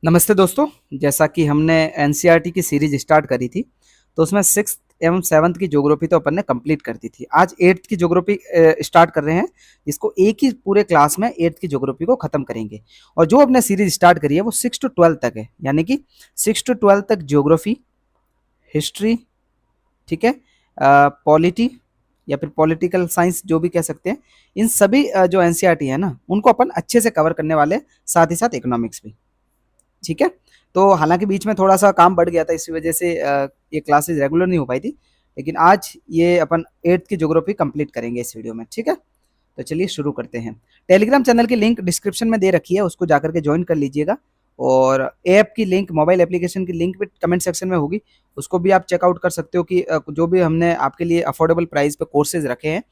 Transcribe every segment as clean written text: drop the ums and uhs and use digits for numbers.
नमस्ते दोस्तों। जैसा कि हमने एनसीईआरटी की सीरीज स्टार्ट करी थी, तो उसमें सिक्स्थ एवं सेवन्थ की ज्योग्राफी तो अपन ने कंप्लीट कर दी थी। आज एट्थ की ज्योग्राफी स्टार्ट कर रहे हैं, जिसको एक ही पूरे क्लास में एट्थ की ज्योग्राफी को खत्म करेंगे। और जो अपने सीरीज स्टार्ट करी है वो 6 to 12 तक है, यानी कि 6 to 12 तक ज्योग्राफी, हिस्ट्री, ठीक है, पॉलिटी या फिर पॉलिटिकल साइंस जो भी कह सकते हैं, इन सभी जो एनसीईआरटी है ना, उनको अपन अच्छे से कवर करने वाले, साथ ही साथ इकोनॉमिक्स भी। ठीक है। तो हालांकि बीच में थोड़ा सा काम बढ़ गया था, इसी वजह से ये क्लासेस रेगुलर नहीं हो पाई थी, लेकिन आज ये अपन एट्थ की ज्योग्राफी कंप्लीट करेंगे इस वीडियो में। ठीक है, तो चलिए शुरू करते हैं। टेलीग्राम चैनल की लिंक डिस्क्रिप्शन में दे रखी है, उसको जाकर के ज्वाइन कर लीजिएगा। और ऐप की लिंक, मोबाइल एप्लीकेशन की लिंक भी कमेंट सेक्शन में होगी, उसको भी आप चेकआउट कर सकते हो कि जो भी हमने आपके लिए अफोर्डेबल प्राइस पे कोर्सेज रखे हैं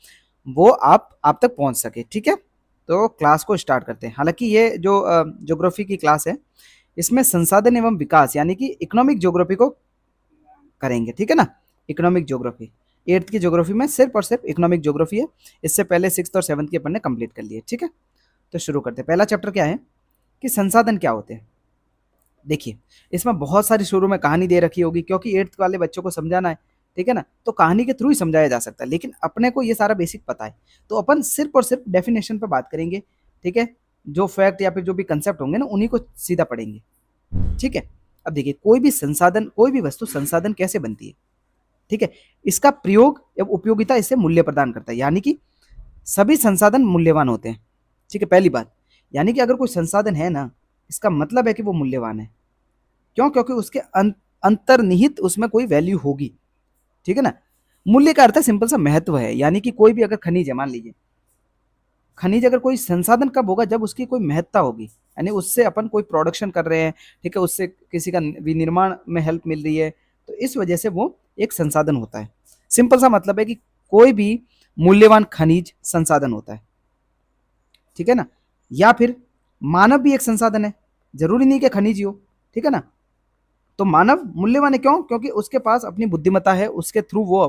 वो आप तक पहुंच सके। ठीक है, तो क्लास को स्टार्ट करते हैं। हालांकि ये जो ज्योग्राफी की क्लास है, इसमें संसाधन एवं विकास यानी कि इकोनॉमिक ज्योग्राफी को करेंगे। ठीक है ना, इकोनॉमिक ज्योग्राफी एट्थ की ज्योग्राफी में सिर्फ और सिर्फ इकोनॉमिक ज्योग्राफी है। इससे पहले सिक्स्थ और सेवन्थ की अपन ने कंप्लीट कर लिए। ठीक है, तो शुरू करते हैं। पहला चैप्टर क्या है कि संसाधन क्या होते हैं। देखिए, इसमें बहुत सारी शुरू में कहानी दे रखी होगी, क्योंकि एट्थ वाले बच्चों को समझाना है। ठीक है ना, तो कहानी के थ्रू ही समझाया जा सकता है, लेकिन अपने को ये सारा बेसिक पता है, तो अपन सिर्फ और सिर्फ डेफिनेशन पे बात करेंगे। ठीक है, जो फैक्ट या फिर जो भी कंसेप्ट होंगे ना, उन्हीं को सीधा पढ़ेंगे। ठीक है, अब देखिए, कोई भी संसाधन, कोई भी वस्तु संसाधन कैसे बनती है। ठीक है, इसका प्रयोग एवं उपयोगिता इससे मूल्य प्रदान करता है, यानी कि सभी संसाधन मूल्यवान होते हैं। ठीक है, पहली बात, यानी कि अगर कोई संसाधन है ना, इसका मतलब है कि वो मूल्यवान है। क्यों? क्योंकि उसके अंतर्निहित उसमें कोई वैल्यू होगी। ठीक है ना, मूल्य का अर्थ है सिंपल सा महत्व है, यानी कि कोई भी अगर खनिज है, मान लीजिए खनिज, अगर कोई संसाधन कब होगा, जब उसकी कोई महत्ता होगी, यानी उससे अपन कोई प्रोडक्शन कर रहे हैं। ठीक है, उससे किसी का विनिर्माण में हेल्प मिल रही है, तो इस वजह से वो एक संसाधन होता है। सिंपल सा मतलब है कि कोई भी मूल्यवान खनिज संसाधन होता है। ठीक है ना, या फिर मानव भी एक संसाधन है, जरूरी नहीं कि खनिज ही हो। ठीक है ना, तो मानव मूल्यवान है। क्यों? क्योंकि उसके पास अपनी बुद्धिमत्ता है, उसके थ्रू वो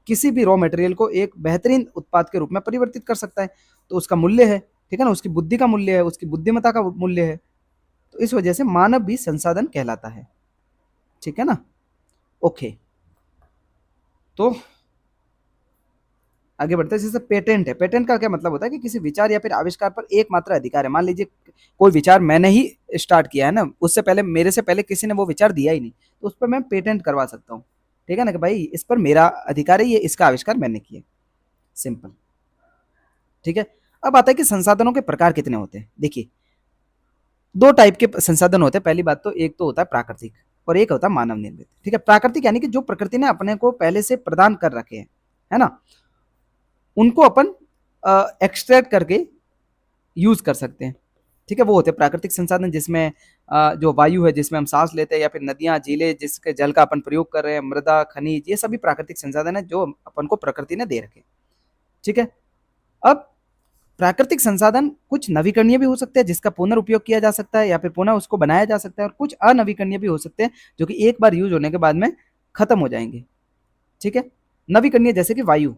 किसी भी रॉ मटेरियल को एक बेहतरीन उत्पाद के रूप में परिवर्तित कर सकता है, तो उसका मूल्य है। ठीक है ना, उसकी बुद्धि का मूल्य है, उसकी बुद्धिमत्ता का मूल्य है। तो इस वजह से मानव भी संसाधन कहलाता है। ठीक है ना, ओके। तो आगे बढ़ते हैं। जैसे पेटेंट है, पेटेंट का क्या मतलब होता है कि किसी विचार या फिर आविष्कार पर एकमात्र अधिकार है। मान लीजिए कोई विचार मैंने ही स्टार्ट किया है ना, उससे पहले, मेरे से पहले किसी ने वो विचार दिया ही नहीं, तो उस पर मैं पेटेंट करवा सकता हूँ। ठीक है ना, कि भाई इस पर मेरा अधिकार है, ये इसका आविष्कार मैंने किया। सिंपल। ठीक है, अब आता है कि संसाधनों के प्रकार कितने होते हैं। देखिए, दो टाइप के संसाधन होते हैं। पहली बात तो एक तो होता है प्राकृतिक, और एक होता है मानव निर्मित। ठीक है, प्राकृतिक यानी कि जो प्रकृति ने अपने को पहले से प्रदान कर रखे हैं, है ना, उनको अपन एक्सट्रैक्ट करके यूज कर सकते हैं। ठीक है, वो होते हैं प्राकृतिक संसाधन, जिसमें जो वायु है जिसमें हम सांस लेते हैं, या फिर नदियां, झीलें जिसके जल का अपन प्रयोग कर रहे हैं, मृदा, खनिज, ये सभी प्राकृतिक संसाधन है जो अपन को प्रकृति ने दे रखे। ठीक है, अब प्राकृतिक संसाधन कुछ नवीकरणीय भी हो सकते हैं, जिसका पुनर्उपयोग किया जा सकता है, या फिर पुनः उसको बनाया जा सकता है, और कुछ अनवीकरणीय भी हो सकते हैं, जो कि एक बार यूज होने के बाद में खत्म हो जाएंगे। ठीक है, नवीकरणीय जैसे कि वायु,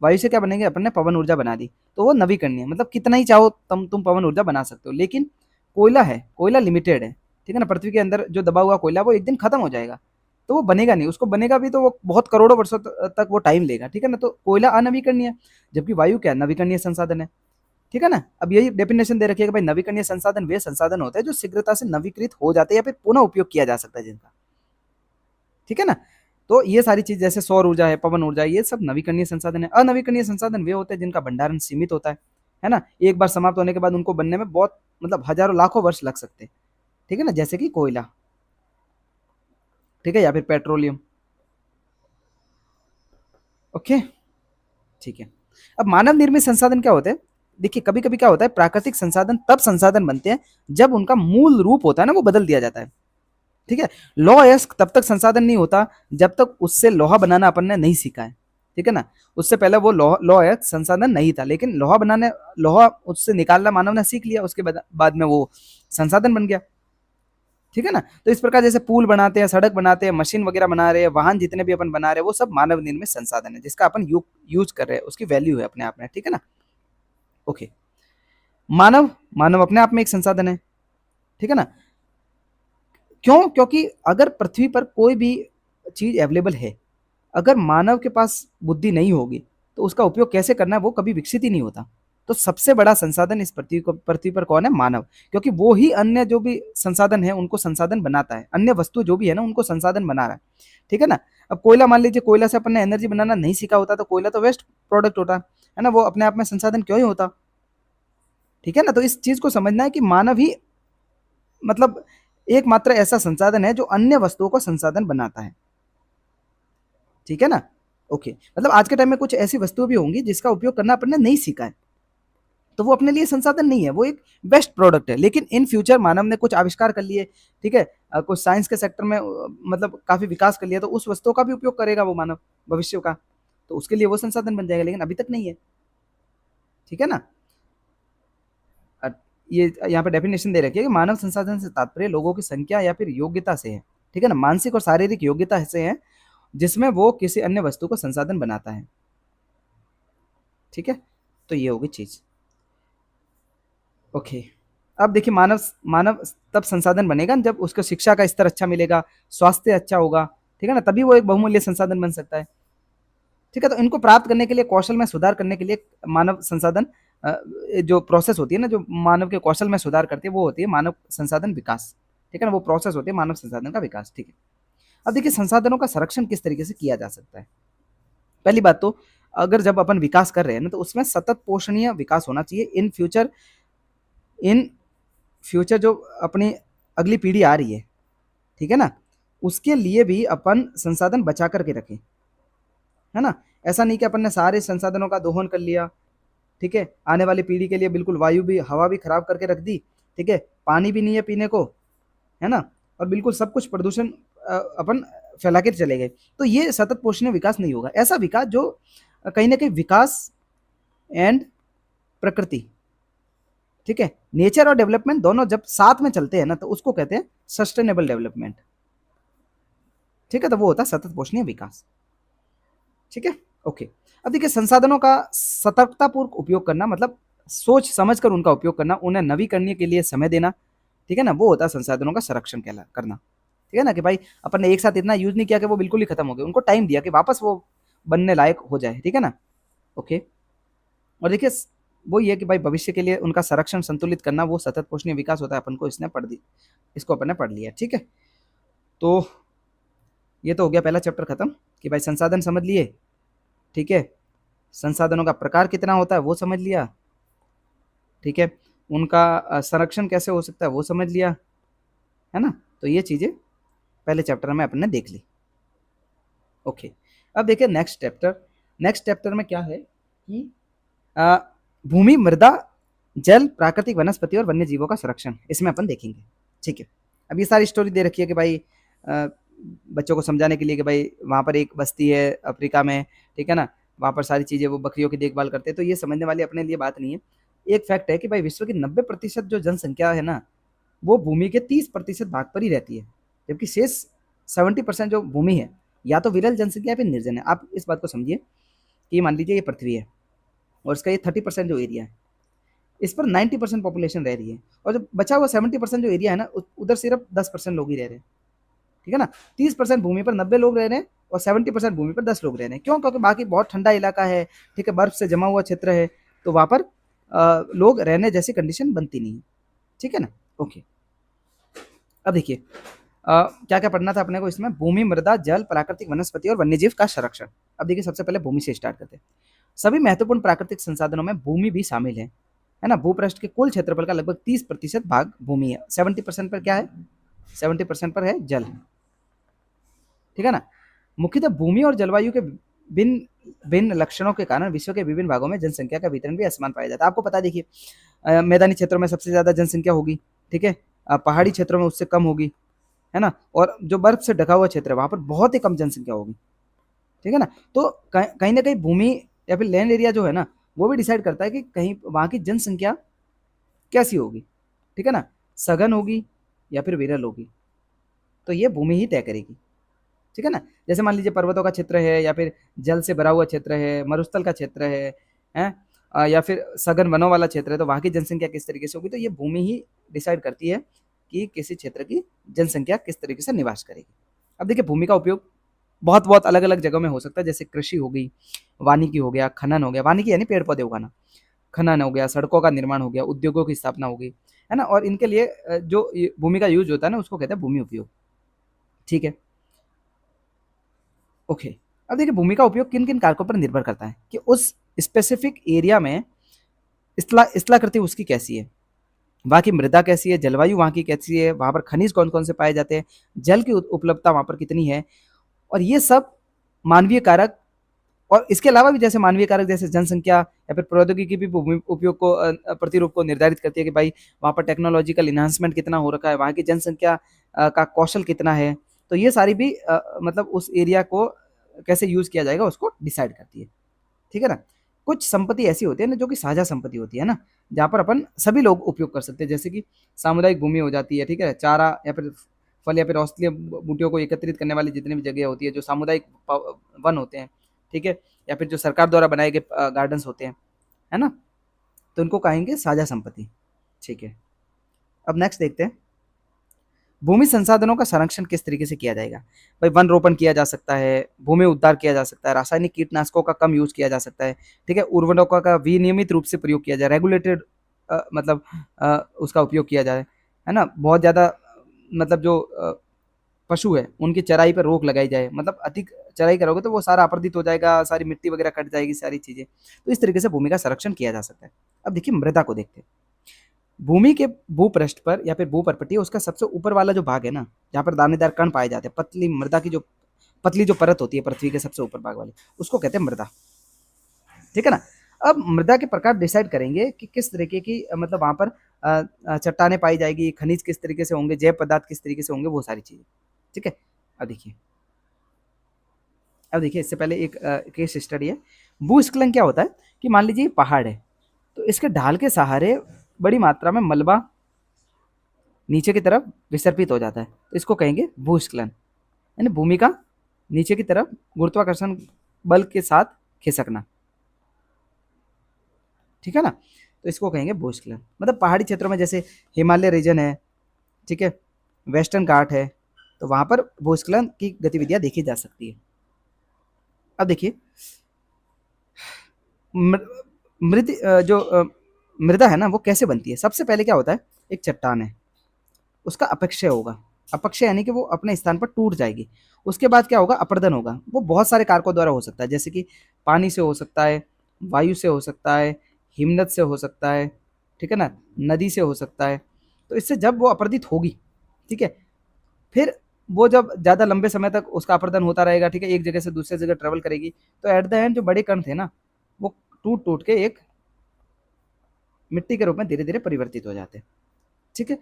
वायु से क्या बनेंगे, अपन ने पवन ऊर्जा बना दी, तो वो नवीकरणीय, मतलब कितना ही चाहो तुम पवन ऊर्जा बना सकते हो। लेकिन कोयला है, कोयला लिमिटेड है। ठीक है ना, पृथ्वी के अंदर जो दबा हुआ कोयला वो एक दिन खत्म हो जाएगा, तो वो बनेगा नहीं, उसको बनेगा भी तो वो बहुत करोड़ों वर्षों तक वो टाइम लेगा। ठीक है ना, तो कोयला अनवीकरणीय है, जबकि वायु क्या, नवीकरणीय संसाधन है। ठीक है ना, अब यही डेफिनेशन दे रखी है कि भाई नवीकरणीय संसाधन वे संसाधन होते हैं जो शीघ्रता से नवीकृत हो जाते हैं या फिर पुनः उपयोग किया जा सकता है जिनका। ठीक है ना, तो ये सारी चीज जैसे सौर ऊर्जा है, पवन ऊर्जा है, ये सब नवीकरणीय संसाधन है। अनवीकरणीय संसाधन वे होते हैं जिनका भंडारण सीमित होता है ना, एक बार समाप्त होने के बाद उनको बनने में बहुत, मतलब हजारों लाखों वर्ष लग सकते हैं। ठीक है ना, जैसे कि कोयला। ठीक है, या फिर पेट्रोलियम। ओके, ठीक है। अब मानव निर्मित संसाधन क्या होते हैं। देखिए, कभी कभी क्या होता है, प्राकृतिक संसाधन तब संसाधन बनते हैं जब उनका मूल रूप होता है ना, वो बदल दिया जाता है। ठीक है, लौह अयस्क तब तक संसाधन नहीं होता जब तक उससे लोहा बनाना अपन ने नहीं सीखा है। ठीक है ना, उससे पहले वो लौह अयस्क संसाधन नहीं था, लेकिन लोहा बनाने, लोहा उससे निकालना मानव ने सीख लिया, उसके बाद में वो संसाधन बन गया। ठीक है ना, तो इस प्रकार जैसे पुल बनाते हैं, सड़क बनाते हैं, मशीन वगैरह बना रहे हैं, वाहन जितने भी अपन बना रहे हैं, वो सब मानव निर्मित संसाधन है, जिसका अपन यूज कर रहे हैं, उसकी वैल्यू है अपने आप में। ठीक है ना, ओके। मानव, मानव अपने आप में एक संसाधन है। ठीक है ना, क्यों? क्योंकि अगर पृथ्वी पर कोई भी चीज़ अवेलेबल है, अगर मानव के पास बुद्धि नहीं होगी, तो उसका उपयोग कैसे करना है वो कभी विकसित ही नहीं होता। तो सबसे बड़ा संसाधन इस पृथ्वी पर कौन है? मानव। क्योंकि वो ही अन्य जो भी संसाधन है उनको संसाधन बनाता है। अन्य वस्तु जो भी है ना उनको संसाधन बना रहा है। ठीक है ना? अब कोयला, मान लीजिए कोयला से अपन ने एनर्जी बनाना नहीं सीखा होता तो कोयला तो वेस्ट प्रोडक्ट होता है ना? वो अपने आप में संसाधन क्यों ही होता? ठीक है ना? तो इस चीज़ को समझना है कि मानव ही मतलब एकमात्र ऐसा संसाधन है जो अन्य वस्तुओं को संसाधन बनाता है। ठीक है ना? ओके, मतलब आज के टाइम में कुछ ऐसी वस्तुएं भी होंगी जिसका उपयोग करना अपन ने नहीं सीखा है, तो वो अपने लिए संसाधन नहीं है, वो एक बेस्ट प्रोडक्ट है। लेकिन इन फ्यूचर मानव ने कुछ आविष्कार कर लिए, ठीक है, कुछ साइंस के सेक्टर में मतलब काफी विकास कर लिया, तो उस वस्तुओं का भी उपयोग करेगा वो मानव भविष्य का, तो उसके लिए वो संसाधन बन जाएगा, लेकिन अभी तक नहीं है। ठीक है ना? अ, ये यहाँ पे डेफिनेशन दे रखी है कि मानव संसाधन से तात्पर्य लोगों की संख्या या फिर योग्यता से है। ठीक है ना? मानसिक और शारीरिक योग्यता से है जिसमें वो किसी अन्य वस्तु को संसाधन बनाता है। ठीक है, तो ये होगी चीज। ओके, अब देखिए मानव मानव तब संसाधन बनेगा जब उसको शिक्षा का स्तर अच्छा मिलेगा, स्वास्थ्य अच्छा होगा। ठीक है ना? तभी वो एक बहुमूल्य संसाधन बन सकता है। ठीक है, तो इनको प्राप्त करने के लिए, कौशल में सुधार करने के लिए मानव संसाधन जो प्रोसेस होती है ना, जो मानव के कौशल में सुधार करती है, वो होती है मानव संसाधन विकास। ठीक है ना? वो प्रोसेस होती है मानव संसाधन का विकास। ठीक है, अब देखिए संसाधनों का संरक्षण किस तरीके से किया जा सकता है। पहली बात तो, अगर जब अपन विकास कर रहे हैं ना तो उसमें सतत पोषणीय विकास होना चाहिए। इन फ्यूचर जो अपनी अगली पीढ़ी आ रही है, ठीक है ना, उसके लिए भी अपन संसाधन बचा करके रखें, है ना? ऐसा नहीं कि अपन ने सारे संसाधनों का दोहन कर लिया, ठीक है, आने वाली पीढ़ी के लिए बिल्कुल वायु भी, हवा भी खराब करके रख दी, ठीक है, पानी भी नहीं है पीने को, है ना, और बिल्कुल सब कुछ प्रदूषण अपन फैला के चले गए, तो ये सतत पोषणीय विकास नहीं होगा। ऐसा विकास जो कहीं ना कहीं विकास एंड प्रकृति, ठीक है, नेचर और डेवलपमेंट दोनों जब साथ में चलते हैं ना तो उसको कहते हैं सस्टेनेबल डेवलपमेंट। ठीक है, तो वो होता है सतत पोषणीय विकास। ठीक है, ओके। अब देखिए संसाधनों का सतर्कतापूर्वक उपयोग करना, मतलब सोच समझ कर उनका उपयोग करना, उन्हें नवीकरणीय के लिए समय देना, ठीक है ना, वो होता है संसाधनों का संरक्षण करना। ठीक है ना, कि भाई अपन ने एक साथ इतना यूज नहीं किया कि वो बिल्कुल ही खत्म हो गए, उनको टाइम दिया कि वापस वो बनने लायक हो जाए। ठीक है ना, ओके। और देखिए वो ये कि भाई भविष्य के लिए उनका संरक्षण संतुलित करना, वो सतत पोषणीय विकास होता है। अपन को इसने पढ़ दी, इसको अपन ने पढ़ लिया। ठीक है, तो ये तो हो गया पहला चैप्टर खत्म कि भाई संसाधन समझ लिए, ठीक है, संसाधनों का प्रकार कितना होता है वो समझ लिया, ठीक है, उनका संरक्षण कैसे हो सकता है वो समझ लिया, है ना। तो ये चीज़ें पहले चैप्टर में अपन ने देख ली। ओके, अब देखिए नेक्स्ट चैप्टर। नेक्स्ट चैप्टर में क्या है कि अ, भूमि, मृदा, जल, प्राकृतिक वनस्पति और वन्य जीवों का संरक्षण, इसमें अपन देखेंगे। ठीक है, अब ये सारी स्टोरी दे रखी है कि भाई बच्चों को समझाने के लिए कि भाई वहाँ पर एक बस्ती है अफ्रीका में, ठीक है ना, वहाँ पर सारी चीज़ें वो बकरियों की देखभाल करते हैं, तो ये समझने वाली अपने लिए बात नहीं है। एक फैक्ट है कि भाई विश्व की 90% जो जनसंख्या है ना, वो भूमि के 30% भाग पर ही रहती है, जबकि शेष 70% जो भूमि है या तो विरल जनसंख्या या फिर निर्जन है। आप इस बात को समझिए कि मान लीजिए ये पृथ्वी है और इसका ये 30% जो एरिया है, इस पर 90% पॉपुलेशन रह रही है, और जो बचा हुआ 70% जो एरिया है ना, उधर सिर्फ 10% लोग ही रह रहे हैं। ठीक है ना, 30% भूमि पर 90 लोग रह रहे हैं और 70% भूमि पर 10 लोग रह रहे हैं। क्यों? क्योंकि बाकी बहुत ठंडा इलाका है, ठीक है, बर्फ से जमा हुआ क्षेत्र है, तो वहाँ पर लोग रहने जैसी कंडीशन बनती नहीं है। ठीक है ना, ओके। अब देखिए क्या क्या पढ़ना था अपने को इसमें, भूमि, मृदा, जल, प्राकृतिक वनस्पति और वन्यजीव का संरक्षण। अब देखिए सबसे पहले भूमि से स्टार्ट करते हैं। सभी महत्वपूर्ण प्राकृतिक संसाधनों में भूमि भी शामिल है ना। भूपृष्ठ के कुल क्षेत्रफल का लगभग 30% भाग भूमि है। 70% पर क्या है? 70% पर है जल। ठीक है ना, मुख्यतः भूमि और जलवायु के भिन्न भिन्न लक्षणों के कारण विश्व के विभिन्न भागों में जनसंख्या का वितरण भी असमान पाया जाता है। आपको पता, देखिए मैदानी क्षेत्रों में सबसे ज्यादा जनसंख्या होगी, ठीक है, पहाड़ी क्षेत्रों में उससे कम होगी, है ना, और जो बर्फ से ढका हुआ क्षेत्र है वहां पर बहुत ही कम जनसंख्या होगी। ठीक है ना, तो कहीं ना कहीं भूमि या फिर लैंड एरिया जो है ना, वो भी डिसाइड करता है कि कहीं वहां की जनसंख्या कैसी होगी। ठीक है ना, सघन होगी या फिर विरल होगी, तो ये भूमि ही तय करेगी। ठीक है ना, जैसे मान लीजिए पर्वतों का क्षेत्र है या फिर जल से भरा हुआ क्षेत्र है, मरुस्थल का क्षेत्र है या फिर सघन वनों वाला क्षेत्र है, तो वहाँ की जनसंख्या किस तरीके से होगी, तो ये भूमि ही डिसाइड करती है कि किसी क्षेत्र की जनसंख्या किस तरीके से निवास करेगी। अब देखिए भूमि का उपयोग बहुत बहुत अलग अलग जगहों में हो सकता है, जैसे कृषि हो गई, वानिकी हो गया, खनन हो गया, वानिकी यानी पेड़ पौधे उगाना, खनन हो गया, सड़कों का निर्माण हो गया, उद्योगों की स्थापना हो गई, है ना। और इनके लिए जो भूमि का यूज होता है ना उसको कहते हैं भूमि उपयोग। ठीक है, ओके। अब देखिए भूमि का उपयोग किन किन कारकों पर निर्भर करता है कि उस स्पेसिफिक एरिया में स्थलाकृति उसकी कैसी है, वहाँ की मृदा कैसी है, जलवायु वहाँ की कैसी है, वहाँ पर खनिज कौन कौन से पाए जाते हैं, जल की उपलब्धता वहाँ पर कितनी है, और ये सब मानवीय कारक, और इसके अलावा भी जैसे मानवीय कारक जैसे जनसंख्या या फिर प्रौद्योगिकी भी भूमि उपयोग को प्रतिरूप को निर्धारित करती है कि भाई वहाँ पर टेक्नोलॉजिकल इन्हांसमेंट कितना हो रखा है, वहाँ की जनसंख्या का कौशल कितना है। तो ये सारी भी मतलब उस एरिया को कैसे यूज किया जाएगा उसको डिसाइड करती है। ठीक है ना। कुछ संपत्ति ऐसी होती है ना जो कि साझा संपत्ति होती है ना, जहाँ पर अपन सभी लोग उपयोग कर सकते हैं, जैसे कि सामुदायिक भूमि हो जाती है। ठीक है, चारा या फिर फल या फिर औषधीय बूटियों को एकत्रित करने वाली जितनी भी जगह होती है, जो सामुदायिक वन होते हैं, ठीक है, या फिर जो सरकार द्वारा बनाए गए गार्डन्स होते हैं, है ना, तो उनको कहेंगे साझा संपत्ति। ठीक है, अब नेक्स्ट देखते हैं भूमि संसाधनों का संरक्षण किस तरीके से किया जाएगा। भाई वन रोपण किया जा सकता है, भूमि उद्धार किया जा सकता है, रासायनिक कीटनाशकों का कम यूज किया जा सकता है, ठीक है, उर्वरकों का विनियमित रूप से प्रयोग किया जाए, रेगुलेटेड मतलब उसका उपयोग किया जाए, है ना, बहुत ज़्यादा मतलब जो पशु है उनकी चराई पर रोक लगाई जाए, मतलब अधिक चराई करोगे तो वो सारा अपरदित हो जाएगा, सारी मिट्टी वगैरह कट जाएगी, सारी चीज़ें। तो इस तरीके से भूमि का संरक्षण किया जा सकता है। अब देखिए मृदा को देखते हैं। भूमि के भूपृष्ठ पर या फिर भूपर्पटीय उसका सबसे ऊपर वाला जो भाग है ना, जहाँ पर दानेदार कण पाए जाते हैं, पतली मृदा की जो पतली जो परत होती है पृथ्वी के सबसे ऊपर भाग वाली, उसको कहते हैं मृदा। ठीक है ना। अब मृदा के प्रकार डिसाइड करेंगे कि किस तरीके की मतलब वहाँ पर चट्टानें पाई जाएगी, खनिज किस तरीके से होंगे, जैव पदार्थ किस तरीके से होंगे, वो सारी चीज़ें। ठीक है, अब देखिए इससे पहले एक केस स्टडी है। भूस्खलन क्या होता है कि मान लीजिए पहाड़ है, तो इसके ढाल के सहारे बड़ी मात्रा में मलबा नीचे की तरफ विसर्पित हो जाता है, तो इसको कहेंगे भूस्खलन, यानी भूमि का नीचे की तरफ गुरुत्वाकर्षण बल के साथ खिसकना। ठीक है ना, तो इसको कहेंगे भूस्खलन। मतलब पहाड़ी क्षेत्रों में जैसे हिमालय रीजन है, ठीक है, वेस्टर्न घाट है, तो वहां पर भूस्खलन की गतिविधियां देखी जा सकती है। अब देखिए मृद जो मृदा है ना वो कैसे बनती है। सबसे पहले क्या होता है, एक चट्टान है, उसका अपक्षय होगा, अपक्षय यानी कि वो अपने स्थान पर टूट जाएगी। उसके बाद क्या होगा, अपरदन होगा। वो बहुत सारे कारकों द्वारा हो सकता है, जैसे कि पानी से हो सकता है, वायु से हो सकता है, हिमनद से हो सकता है, ठीक है ना, नदी से हो सकता है। तो इससे जब वो अपरदित होगी, ठीक है, फिर वो जब ज़्यादा लंबे समय तक उसका अपरदन होता रहेगा, ठीक है, एक जगह से दूसरे जगह ट्रेवल करेगी, तो एट द एंड जो बड़े कण थे ना वो टूट टूट के एक मिट्टी के रूप में धीरे धीरे परिवर्तित हो जाते हैं। ठीक है,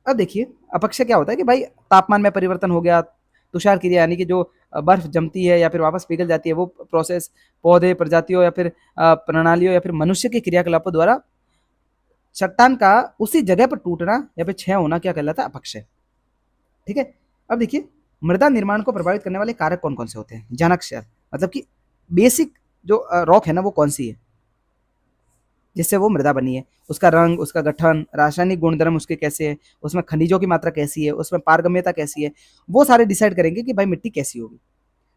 अब देखिए अपक्षय क्या होता है कि भाई तापमान में परिवर्तन हो गया, तुषार क्रिया यानी कि जो बर्फ जमती है या फिर वापस पिघल जाती है, वो प्रोसेस पौधे प्रजातियों या फिर प्रणालियों या फिर मनुष्य के क्रियाकलापों द्वारा चट्टान का उसी जगह पर टूटना या फिर क्षय होना क्या कहलाता है, अपक्षय। ठीक है, अब देखिए मृदा निर्माण को प्रभावित करने वाले कारक कौन कौन से होते हैं। जनक क्षय मतलब कि बेसिक जो रॉक है ना वो कौन सी है जिससे वो मृदा बनी है, उसका रंग, उसका गठन, रासायनिक गुणधर्म उसके कैसे है, उसमें खनिजों की मात्रा कैसी है, उसमें पारगम्यता कैसी है, वो सारे डिसाइड करेंगे कि भाई मिट्टी कैसी होगी।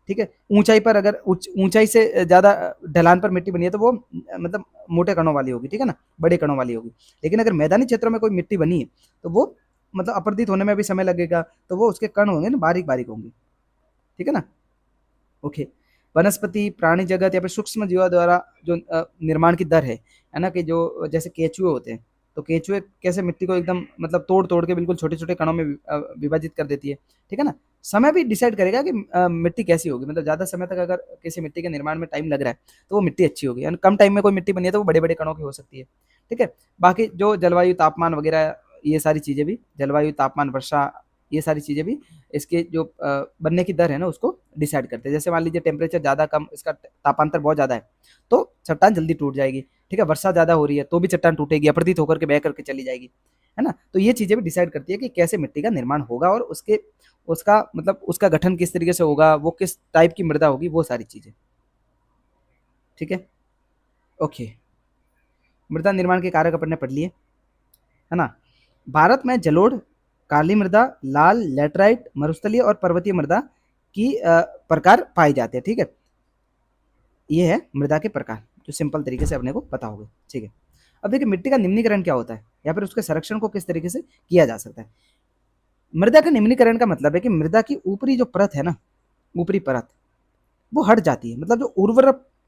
ठीक है, ऊंचाई पर अगर ऊंचाई से ज़्यादा ढलान पर मिट्टी बनी है तो वो मतलब मोटे कणों वाली होगी, ठीक है ना, बड़े कणों वाली होगी। लेकिन अगर मैदानी क्षेत्रों में कोई मिट्टी बनी है तो वो मतलब अपरदित होने में भी समय लगेगा, तो वो उसके कण होंगे ना बारीक बारीक होंगे। ठीक है ना, ओके। वनस्पति, प्राणी जगत या फिर सूक्ष्म जीवों द्वारा जो निर्माण की दर है ना, कि जो जैसे केंचुए होते हैं, तो केंचुए कैसे मिट्टी को एकदम मतलब तोड़-तोड़ के बिल्कुल छोटे-छोटे कणों में विभाजित कर देती है। ठीक है ना? समय भी डिसाइड करेगा कि मिट्टी कैसी होगी, मतलब ज़्यादा समय तक अगर किसी मिट्टी के निर्माण में टाइम लग रहा है, तो वो मिट्टी अच्छी होगी, और कम टाइम में कोई मिट्टी बनी है तो वो बड़े-बड़े कणों की हो सकती है। ठीक है? बाकी जो जलवायु, तापमान वगैरह ये सारी चीज़ें भी, जलवायु, तापमान, वर्षा, ये सारी चीज़ें भी इसके जो बनने की दर है ना उसको डिसाइड करते हैं। जैसे मान लीजिए टेम्परेचर ज़्यादा कम, इसका तापांतर बहुत ज़्यादा है, तो चट्टान जल्दी टूट जाएगी। ठीक है, वर्षा ज़्यादा हो रही है तो भी चट्टान टूटेगी, अपरदित होकर के बह करके चली जाएगी, है ना। तो ये चीज़ें भी डिसाइड करती है कि कैसे मिट्टी का निर्माण होगा और उसके उसका मतलब उसका गठन किस तरीके से होगा, वो किस टाइप की मृदा होगी, वो सारी चीज़ें। ठीक है, ओके। मृदा निर्माण के कारक अपन ने पढ़ लिए, है ना। भारत में जलोढ़, काली मृदा, लाल, लैटराइट, मरुस्थलीय और पर्वतीय मृदा की प्रकार पाए जाते हैं। ठीक है, ये है मृदा के प्रकार, जो सिंपल तरीके से अपने को पता होगा। ठीक है, अब देखिए मिट्टी का निम्नीकरण क्या होता है या फिर उसके संरक्षण को किस तरीके से किया जा सकता है। मृदा का निम्नीकरण का मतलब है कि मृदा की ऊपरी जो परत है ना, ऊपरी परत वो हट जाती है, मतलब जो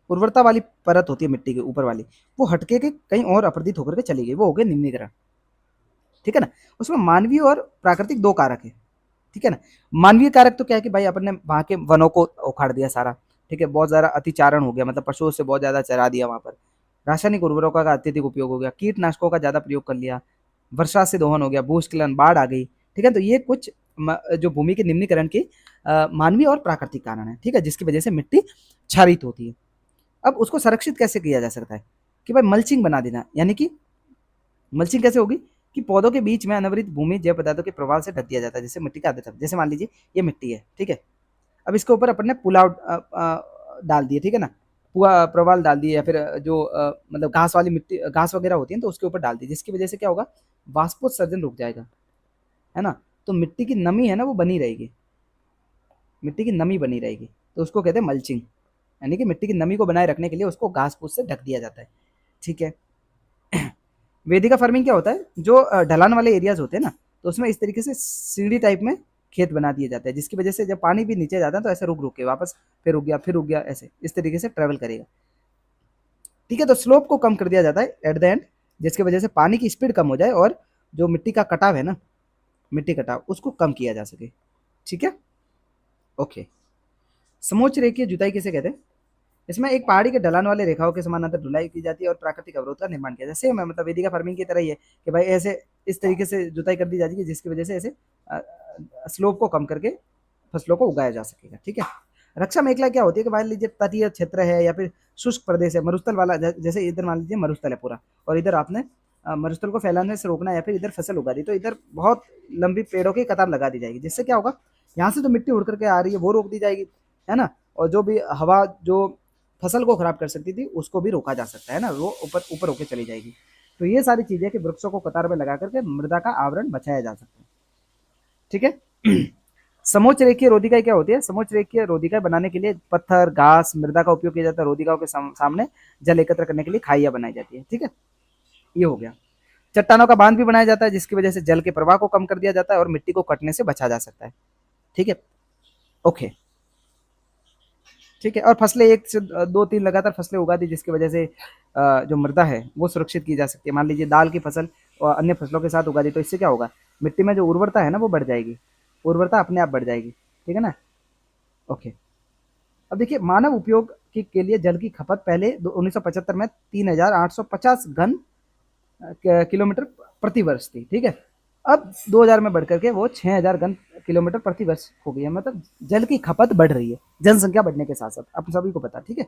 उर्वरता वाली परत होती है मिट्टी के ऊपर वाली, वो हटके के कहीं और अपरदित होकर के चली गई, वो हो गया निम्नीकरण। ठीक है ना, उसमें मानवीय और प्राकृतिक दो कारक है। ठीक है ना, मानवीय कारक तो क्या है कि भाई अपन ने वहां के वनों को उखाड़ दिया सारा। ठीक है, बहुत ज्यादा अतिचारण हो गया, मतलब पशुओं से बहुत ज्यादा चरा दिया वहां पर। रासायनिक उर्वरकों का अत्यधिक उपयोग हो गया, कीटनाशकों का ज्यादा प्रयोग कर लिया, वर्षा से दोहन हो गया, भूस्खलन, बाढ़ आ गई। ठीक है, तो ये कुछ जो भूमि के निम्नीकरण के मानवीय और प्राकृतिक कारण है। ठीक है, जिसकी वजह से मिट्टी क्षारित होती है। अब उसको संरक्षित कैसे किया जा सकता है कि भाई मल्चिंग बना देना, यानी कि मल्चिंग कैसे होगी कि पौधों के बीच में अनवरत भूमि जैव पदार्थों के प्रवाह से ढक दिया जाता है, जैसे मिट्टी का आधा, जैसे मान लीजिए ये मिट्टी है। ठीक है, अब इसके ऊपर अपन ने पुलाव डाल दिए। ठीक है ना, पुआ प्रवाल डाल दिए, या फिर जो मतलब घास वाली मिट्टी, घास वगैरह होती है तो उसके ऊपर डाल दी, जिसकी वजह से क्या होगा, वाष्पोत्सर्जन रुक जाएगा, है ना। तो मिट्टी की नमी है ना वो बनी रहेगी, मिट्टी की नमी बनी रहेगी, तो उसको कहते हैं मल्चिंग, यानी कि मिट्टी की नमी को बनाए रखने के लिए उसको घास फूस से ढक दिया जाता है। ठीक है, वेदिका फार्मिंग क्या होता है, जो ढलान वाले एरियाज होते हैं ना, तो उसमें इस तरीके से सीढ़ी टाइप में खेत बना दिए जाते हैं, जिसकी वजह से जब पानी भी नीचे जाता है तो ऐसे रुक रुक के वापस फिर रुक गया, फिर रुक गया, ऐसे इस तरीके से ट्रेवल करेगा। ठीक है, तो स्लोप को कम कर दिया जाता है एट द एंड, जिसकी वजह से पानी की स्पीड कम हो जाए और जो मिट्टी का कटाव है ना, मिट्टी कटाव उसको कम किया जा सके। ठीक है, ओके। समोच्च रेखीय जुताई किसे कहते हैं, इसमें एक पहाड़ी के ढलान वाले रेखाओं के समानांतर ढुलाई की जाती है और प्राकृतिक अवरोध का निर्माण किया जाता है। सेम है, मतलब वेदिका फार्मिंग की तरह ही है कि भाई ऐसे इस तरीके से जुताई कर दी जाती है, जिसकी वजह से ऐसे स्लोप को कम करके फसलों को उगाया जा सकेगा। ठीक है, रक्षा मेखला क्या होती है कि मान लीजिए तटीय क्षेत्र है या फिर शुष्क प्रदेश है, मरुस्थल वाला, जैसे इधर मान लीजिए मरुस्थल है पूरा, और इधर आपने मरुस्थल को फैलाने से रोकना है या फिर इधर फसल उगा दी, तो इधर बहुत लंबी पेड़ों की कतार लगा दी जाएगी, जिससे क्या होगा, यहाँ से जो मिट्टी उड़ करके आ रही है वो रोक दी जाएगी, है ना। और जो भी हवा जो फसल को खराब कर सकती थी उसको भी रोका जा सकता है ना, वो ऊपर ऊपर होकर चली जाएगी। तो ये सारी चीजें कि वृक्षों को कतार में लगा करके मृदा का आवरण बचाया जा सकता है। ठीक है, समोच्च रेखीय रोधिकाएं क्या होती है, समोच्च रेखीय रोधिकाएं बनाने के लिए पत्थर, घास, मृदा का उपयोग किया जाता है। रोधिकाओं के सामने जल एकत्र करने के लिए खाइयां बनाई जाती है। ठीक है, ये हो गया। चट्टानों का बांध भी बनाया जाता है, जिसकी वजह से जल के प्रवाह को कम कर दिया जाता है और मिट्टी को कटने से बचा जा सकता है। ठीक है, ओके। ठीक है, और फसलें एक से दो तीन लगातार फसलें उगा दी, जिसकी वजह से जो मृदा है वो सुरक्षित की जा सकती है। मान लीजिए दाल की फसल और अन्य फसलों के साथ उगा दी, तो इससे क्या होगा, मिट्टी में जो उर्वरता है ना वो बढ़ जाएगी, उर्वरता अपने आप बढ़ जाएगी। ठीक है ना, ओके। अब देखिए मानव उपयोग के लिए जल की खपत पहले 1975 में 3850 घन किलोमीटर प्रति वर्ष थी। ठीक है, अब 2000 में बढ़ करके वो 6000 घन किलोमीटर प्रति वर्ष हो गई है, मतलब जल की खपत बढ़ रही है जनसंख्या बढ़ने के साथ साथ, आप सभी को पता। ठीक है,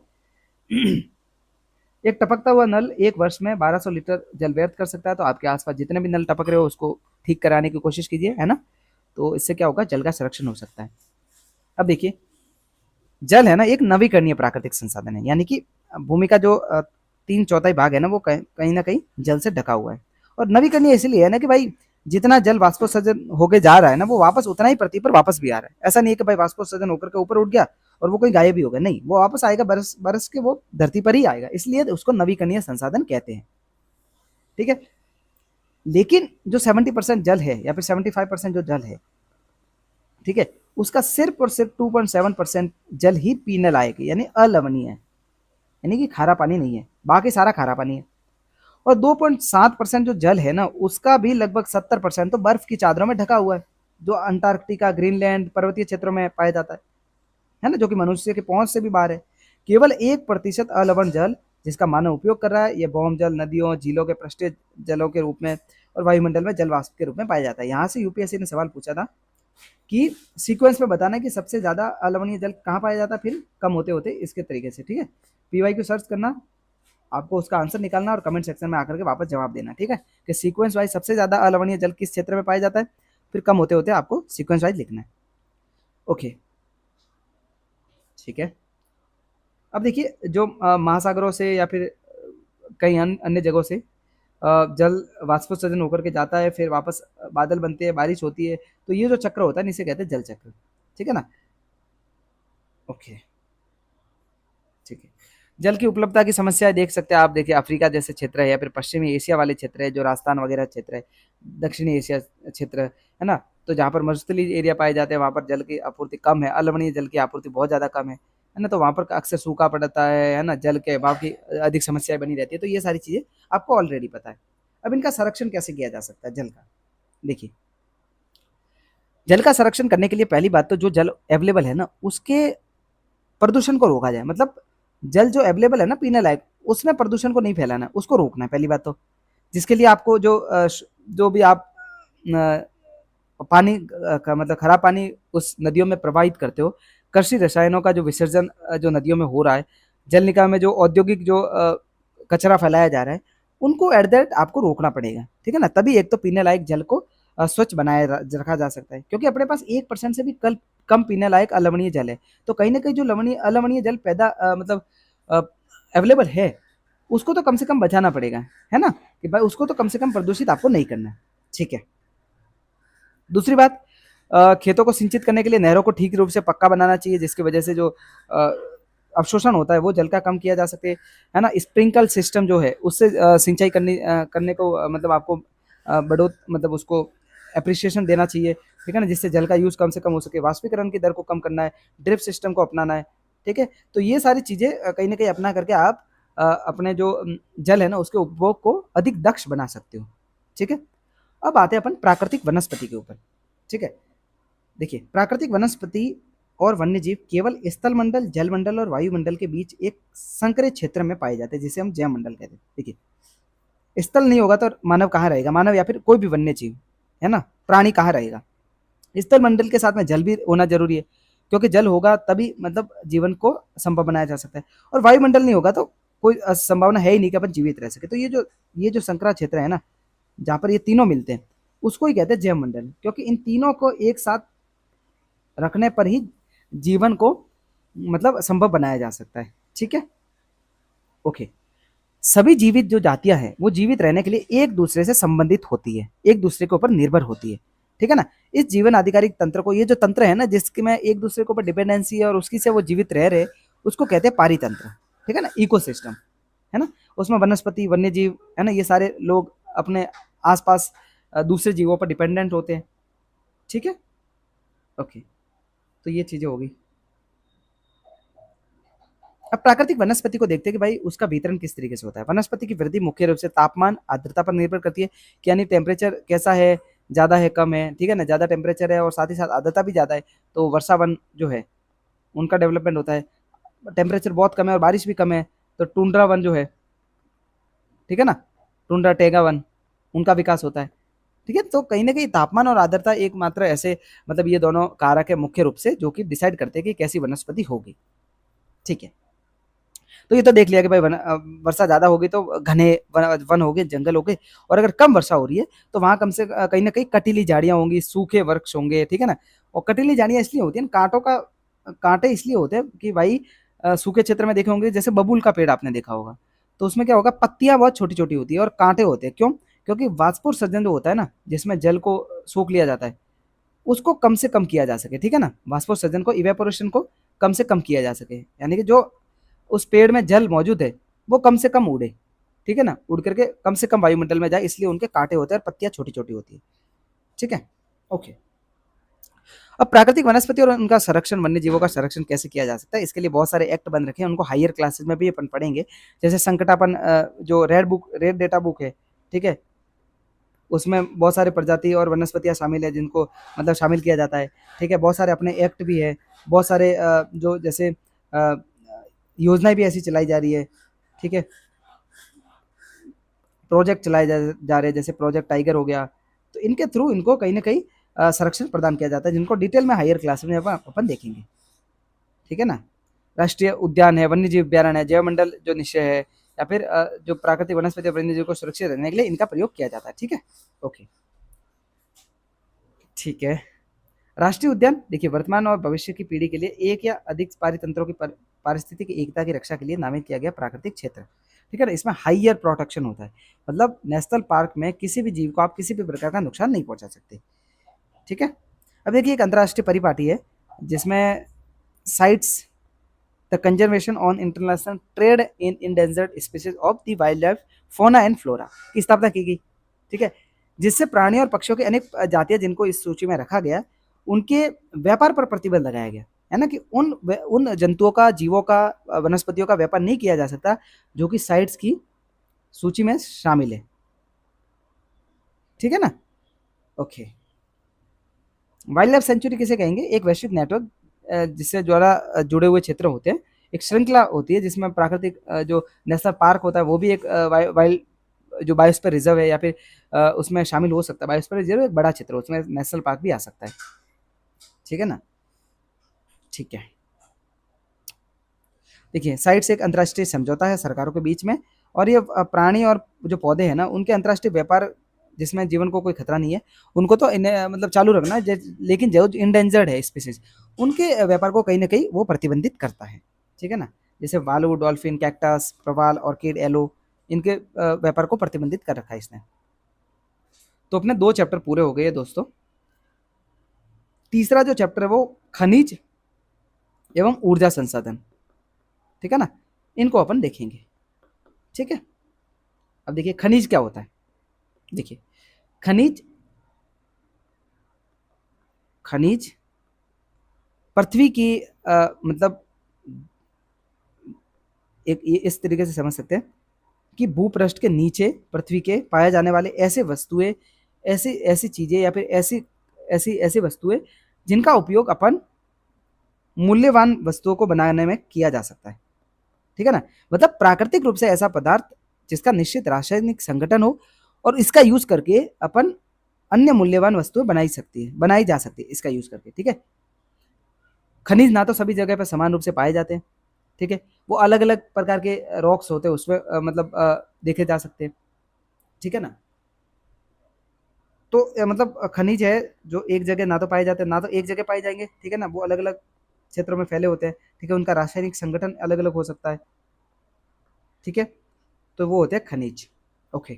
एक टपकता हुआ नल एक वर्ष में 1200 लीटर जल व्यर्थ कर सकता है, तो आपके आसपास जितने भी नल टपक रहे हो उसको ठीक कराने की कोशिश कीजिए, है ना। तो इससे क्या होगा, जल का संरक्षण हो सकता है। अब देखिए जल है ना एक नवीकरणीय प्राकृतिक संसाधन है, यानी कि भूमि का जो 3/4 भाग है ना वो कहीं ना कहीं जल से ढका हुआ है। और नवीकरणीय इसलिए है ना कि भाई जितना जल वाष्पोत्सर्जन होके जा रहा है ना वो वापस उतना ही पृथ्वी पर वापस भी आ रहा है। ऐसा नहीं है कि भाई वाष्पोत्सर्जन होकर के ऊपर उठ गया और वो कोई गायब ही हो गया, नहीं, वो वापस आएगा, बरस बरस के वो धरती पर ही आएगा, इसलिए उसको नवीकरणीय संसाधन कहते हैं। ठीक है, लेकिन जो 70% जल है या फिर 75% जो जल है, ठीक है, उसका सिर्फ और सिर्फ 2.7% जल ही पीने लायक है, यानी अलवणीय है, यानी कि खारा पानी नहीं है, बाकी सारा खारा पानी है। और 2.7% जो जल है ना उसका भी लगभग 70% तो बर्फ की चादरों में ढका हुआ है, जो अंटार्कटिका, ग्रीनलैंड, पर्वतीय क्षेत्रों में पाया जाता है ना, जो कि मनुष्य के पहुंच से भी बाहर है। केवल 1% अलवण जल जिसका मानव उपयोग कर रहा है, ये भौम जल नदियों, झीलों के पृष्ठीय जलों के रूप में और वायुमंडल में जल वाष्प के रूप में पाया जाता है। यहाँ से यूपीएससी ने सवाल पूछा था कि सीक्वेंस में बताना कि सबसे ज्यादा अलवणीय जल कहाँ पाया जाता है, फिर कम होते होते इसके तरीके से। ठीक है, पीवाई क्यू सर्च करना, आपको उसका आंसर निकालना और कमेंट सेक्शन में आकर के वापस जवाब देना। ठीक है, कि सीक्वेंस वाइज सबसे ज्यादा अलवणीय जल किस क्षेत्र में पाया जाता है, फिर कम होते होते आपको सीक्वेंस वाइज लिखना है। ओके, ठीक है। अब देखिए जो महासागरों से या फिर कई अन्य जगहों से जल वाष्पोत्सर्जन होकर के जाता है, फिर वापस बादल बनते हैं, बारिश होती है। तो ये जो चक्र होता है इसे कहते हैं जल चक्र। ठीक है ना? ओके, ठीक है। जल की उपलब्धता की समस्या देख सकते हैं आप, देखिए अफ्रीका जैसे क्षेत्र है या फिर पश्चिमी एशिया वाले क्षेत्र है, जो राजस्थान वगैरह क्षेत्र है, दक्षिणी एशिया क्षेत्र है ना? तो जहाँ पर मरुस्थलीय एरिया पाए जाते हैं वहाँ पर जल की आपूर्ति कम है, अलवणीय जल की आपूर्ति बहुत ज़्यादा कम है ना? तो वहाँ पर अक्सर सूखा पड़ता है ना? जल के अभाव की अधिक समस्याएं बनी रहती है। तो ये सारी चीज़ें आपको ऑलरेडी पता है। अब इनका संरक्षण कैसे किया जा सकता है जल का? देखिए, जल का संरक्षण करने के लिए पहली बात तो जो जल अवेलेबल है ना, उसके प्रदूषण को रोका जाए। मतलब जल जो अवेलेबल है ना पीने लायक, उसमें प्रदूषण को नहीं फैलाना है, उसको रोकना है पहली बात तो। जिसके लिए आपको जो भी आप पानी का मतलब खराब पानी उस नदियों में प्रवाहित करते हो, कृषि रसायनों का जो विसर्जन जो नदियों में हो रहा है, जल निकाय में जो औद्योगिक जो कचरा फैलाया जा रहा है, उनको एट द रेट आपको रोकना पड़ेगा। ठीक है ना? तभी एक तो पीने लायक जल को स्वच्छ बनाए रखा जा सकता है, क्योंकि अपने पास 1% से भी कम पीने लायक अलवणीय जल है। तो कहीं ना कहीं जो लवणीय अलवणीय जल पैदा मतलब अवेलेबल है, उसको तो कम से कम बचाना पड़ेगा, है ना? कि भाई उसको तो कम से कम प्रदूषित आपको नहीं करना है। ठीक है। दूसरी बात, खेतों को सिंचित करने के लिए नहरों को ठीक रूप से पक्का बनाना चाहिए, जिसकी वजह से जो अवशोषण होता है वो जल का कम किया जा सके, है ना? स्प्रिंकल सिस्टम जो है उससे सिंचाई करने को मतलब आपको बढ़ोत मतलब उसको एप्रिसिएशन देना चाहिए। ठीक है ना? जिससे जल का यूज़ कम से कम हो सके, वाष्पीकरण की दर को कम करना है, ड्रिप सिस्टम को अपनाना है। ठीक है? तो ये सारी चीज़ें कहीं न कहीं अपना करके आप अपने जो जल है ना उसके उपभोग को अधिक दक्ष बना सकते हो। ठीक है? अब आते हैं अपन प्राकृतिक वनस्पति के ऊपर। ठीक है? देखिए, प्राकृतिक वनस्पति और वन्यजीव केवल स्थलमंडल, जलमंडल और वायुमंडल के बीच एक संकरे क्षेत्र में पाए जाते हैं, जिसे हम जैवमंडल कहते हैं। देखिए, स्थल नहीं होगा तो मानव कहाँ रहेगा? मानव या फिर कोई भी वन्य जीव, है ना? प्राणी कहाँ रहेगा? स्थल मंडल के साथ में जल भी होना जरूरी है, क्योंकि जल होगा तभी मतलब जीवन को संभव बनाया जा सकता है। और वायुमंडल नहीं होगा तो कोई संभावना है ही नहीं कि अपन जीवित रह सके। तो ये जो संकरा क्षेत्र है ना, जहाँ पर ये तीनों मिलते हैं, उसको ही कहते हैं जैव मंडल, क्योंकि इन तीनों को एक साथ रखने पर ही जीवन को मतलब संभव बनाया जा सकता है। ठीक है? ओके। सभी जीवित जो जातियां हैं वो जीवित रहने के लिए एक दूसरे से संबंधित होती है, एक दूसरे के ऊपर निर्भर होती है। ठीक है ना? इस जीवन आधिकारिक तंत्र को, ये जो तंत्र है ना जिसके में एक दूसरे के ऊपर डिपेंडेंसी है और उसकी से वो जीवित रह रहे, उसको कहते हैं पारितंत्र। ठीक है ना? इकोसिस्टम, है ना? उसमें वनस्पति, वन्य जीव, है ना, ये सारे लोग अपने आसपास दूसरे जीवों पर डिपेंडेंट होते हैं। ठीक है? ओके, तो ये चीजें होगी। अब प्राकृतिक वनस्पति को देखते हैं कि भाई उसका वितरण किस तरीके से होता है। वनस्पति की वृद्धि मुख्य रूप से तापमान, आर्द्रता पर निर्भर करती है, कि यानी टेम्परेचर कैसा है, ज़्यादा है, कम है। ठीक है ना? ज़्यादा टेम्परेचर है और साथ ही साथ आर्द्रता भी ज़्यादा है, तो वर्षा वन जो है उनका डेवलपमेंट होता है। टेम्परेचर बहुत कम है और बारिश भी कम है, तो टुंड्रा वन जो है, ठीक है ना, टुंड्रा टेगा वन, उनका विकास होता है। ठीक है? तो कहीं ना कहीं तापमान और आर्द्रता एकमात्र ऐसे मतलब ये दोनों कारक है मुख्य रूप से, जो कि डिसाइड करते हैं कि कैसी वनस्पति होगी। ठीक है? तो ये तो देख लिया कि भाई वर्षा ज़्यादा होगी तो घने वन हो गए, जंगल हो गए, और अगर कम वर्षा हो रही है तो वहाँ कम से कहीं ना कहीं कटीली झाड़ियाँ होंगी, सूखे वृक्ष होंगे। ठीक है ना? और कटीली झाड़ियाँ इसलिए होती हैं, कांटे इसलिए होते हैं कि भाई सूखे क्षेत्र में देखे होंगे, जैसे बबूल का पेड़ आपने देखा होगा, तो उसमें क्या होगा, पत्तियां बहुत छोटी छोटी होती है और कांटे होते हैं। क्यों? क्योंकि वाष्पोत्सर्जन जो होता है ना, जिसमें जल को सोख लिया जाता है, उसको कम से कम किया जा सके। ठीक है ना? वाष्पोत्सर्जन को, इवेपोरेशन को कम से कम किया जा सके, यानी कि जो उस पेड़ में जल मौजूद है वो कम से कम उड़े। ठीक है ना? उड़ करके कम से कम वायुमंडल में जाए, इसलिए उनके कांटे होते हैं और पत्तियां छोटी छोटी होती है। ठीक है? ओके। अब प्राकृतिक वनस्पति और उनका संरक्षण, वन्य जीवों का संरक्षण कैसे किया जा सकता है, इसके लिए बहुत सारे एक्ट बन रखे हैं, उनको हायर क्लासेस में भी अपन पढ़ेंगे। जैसे संकटापन, जो रेड डेटा बुक है, ठीक है, उसमें बहुत सारे प्रजाति और वनस्पतियां शामिल है, जिनको मतलब शामिल किया जाता है। ठीक है? बहुत सारे अपने एक्ट भी है, बहुत सारे जो जैसे योजनाएं भी ऐसी चलाई जा रही है। ठीक है? प्रोजेक्ट चलाए जा रहे हैं, जैसे प्रोजेक्ट टाइगर हो गया, तो इनके थ्रू इनको कहीं ना कहीं संरक्षण प्रदान किया जाता है, जिनको डिटेल में हायर क्लास में अपन देखेंगे। ठीक है ना? राष्ट्रीय उद्यान है, वन्य जीव अभ्यारण्य है, जैव मंडल जो निश्चय है, या फिर जो प्राकृतिक वनस्पति वन्य जीव को सुरक्षित रखने के लिए इनका प्रयोग किया जाता है। ठीक है? ओके, ठीक है। राष्ट्रीय उद्यान देखिए, वर्तमान और भविष्य की पीढ़ी के लिए एक या अधिक पारितंत्रों की पारिस्थितिक एकता की रक्षा के लिए नामित किया गया प्राकृतिक क्षेत्र। ठीक है ना। इसमें हाइयर प्रोटेक्शन होता है, मतलब नेशनल पार्क में किसी भी जीव को आप किसी भी प्रकार का नुकसान नहीं पहुंचा सकते। ठीक है। अब देखिए एक अंतर्राष्ट्रीय परिपाटी है जिसमें sites the conservation on international trade in endangered species of the wild life फोना एंड फ्लोरा की स्थापना की गई। ठीक है, जिससे प्राणी और पक्षियों की अनेक जातियां जिनको इस सूची में रखा गया उनके व्यापार पर प्रतिबंध लगाया गया है ना, कि उन जंतुओं का, जीवों का, वनस्पतियों का व्यापार नहीं किया जा सकता जो कि साइट्स की सूची में शामिल है। ठीक है ना। ओके। वाइल्ड लाइफ सेंचुरी किसे कहेंगे? एक वैश्विक नेटवर्क जिससे द्वारा जुड़े हुए क्षेत्र होते हैं, एक श्रृंखला होती है जिसमें प्राकृतिक जो नेशनल पार्क होता है वो भी एक वाइल्ड जो बायोस्फीयर रिजर्व है या फिर उसमें शामिल हो सकता है। बायोस्फीयर रिजर्व एक बड़ा क्षेत्र, उसमें नेशनल पार्क भी आ सकता है। ठीक है ना। ठीक है, देखिए साइट्स एक अंतर्राष्ट्रीय समझौता है सरकारों के बीच में, और ये प्राणी और जो पौधे हैं ना उनके अंतर्राष्ट्रीय व्यापार जिसमें जीवन को कोई खतरा नहीं है उनको तो मतलब चालू रखना है, लेकिन जो इंडेंजर्ड है स्पीसीज उनके व्यापार को कहीं ना कहीं वो प्रतिबंधित करता है। ठीक है ना। जैसे वालू, डॉल्फिन, कैक्टस, प्रवाल, ऑर्किड, एलो, इनके व्यापार को प्रतिबंधित कर रखा है इसने। तो अपने 2 चैप्टर पूरे हो गए हैं दोस्तों। तीसरा जो चैप्टर है वो खनिज एवं ऊर्जा संसाधन। ठीक है ना, इनको अपन देखेंगे। ठीक है। अब देखिए खनिज क्या होता है। देखिए खनिज खनिज पृथ्वी की मतलब एक ये इस तरीके से समझ सकते हैं कि भूपृष्ठ के नीचे पृथ्वी के पाए जाने वाले ऐसे वस्तुएं, ऐसी ऐसी चीजें या फिर ऐसी ऐसी ऐसी वस्तुएं जिनका उपयोग अपन मूल्यवान वस्तुओं को बनाने में किया जा सकता है। ठीक है ना, मतलब प्राकृतिक रूप से ऐसा पदार्थ जिसका निश्चित रासायनिक संगठन हो और इसका यूज करके अपन अन्य मूल्यवान वस्तुएं बनाई जा सकती है इसका यूज करके। ठीक है। खनिज ना तो सभी जगह पर समान रूप से पाए जाते हैं। ठीक है, वो अलग अलग प्रकार के रॉक्स होते हैं उसमें मतलब देखे जा सकते हैं। ठीक है ना। तो मतलब खनिज है जो एक जगह ना तो पाए जाते हैं ना तो एक जगह पाए जाएंगे। ठीक है ना, वो अलग अलग क्षेत्रों में फैले होते हैं। ठीक है, उनका रासायनिक संगठन अलग अलग हो सकता है। ठीक है, तो वो होते हैं खनिज। ओके।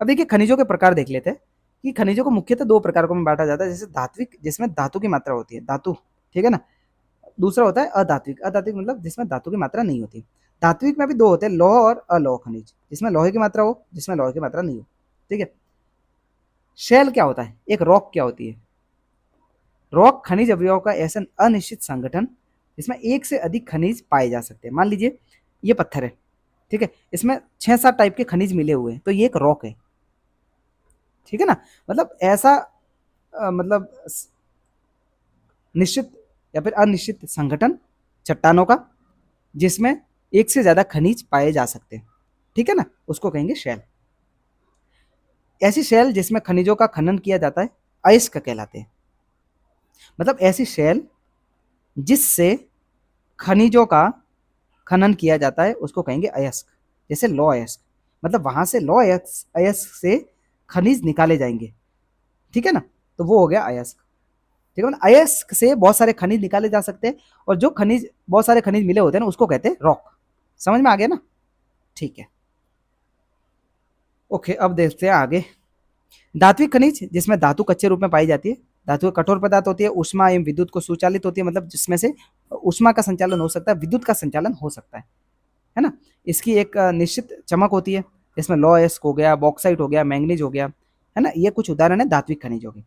अब देखिए खनिजों के प्रकार देख लेते हैं कि खनिजों को मुख्यतः 2 प्रकारों में बांटा जाता है। जैसे धात्विक, जिसमें धातु की मात्रा होती है, धातु। ठीक है ना। दूसरा होता है अधात्विक। अधात्विक मतलब जिसमें धातु की मात्रा नहीं होती। धात्विक में भी 2 होते हैं, लौह और अलौह खनिज, जिसमें लोहे की मात्रा हो, जिसमें लोहे की मात्रा नहीं हो। ठीक है। शेल क्या होता है? एक रॉक क्या होती है? रॉक खनिज अवयवों का ऐसा अनिश्चित संगठन जिसमें एक से अधिक खनिज पाए जा सकते हैं। मान लीजिए ये पत्थर है। ठीक है, इसमें 6-7 टाइप के खनिज मिले हुए हैं, तो ये एक रॉक है। ठीक है ना, मतलब ऐसा मतलब निश्चित या फिर अनिश्चित संगठन चट्टानों का जिसमें एक से ज्यादा खनिज पाए जा सकते हैं। ठीक है ना, उसको कहेंगे शेल। ऐसी शेल जिसमें खनिजों का खनन किया जाता है अयस्क कहलाते हैं। मतलब ऐसी शेल जिससे खनिजों का खनन किया जाता है उसको कहेंगे अयस्क। जैसे लौह अयस्क, मतलब वहां से लौह अयस्क से खनिज निकाले जाएंगे। ठीक है ना, तो वो हो गया अयस्क। ठीक है ना, अयस्क से बहुत सारे खनिज निकाले जा सकते हैं, और जो खनिज बहुत सारे खनिज मिले होते हैं ना उसको कहते हैं रॉक। समझ में आ गया ना। ठीक है। ओके, अब देखते हैं आगे। धात्विक खनिज जिसमें धातु कच्चे रूप में पाई जाती है। धातु कठोर पदार्थ होती है, ऊष्मा एवं विद्युत को सुचालित होती है, मतलब जिसमें से ऊष्मा का संचालन हो सकता है, विद्युत का संचालन हो सकता है ना। इसकी एक निश्चित चमक होती है, इसमें लौह अयस्क हो गया, बॉक्साइट हो गया, मैंगनीज हो गया, है ना। ये कुछ उदाहरण है धात्विक खनिजों के।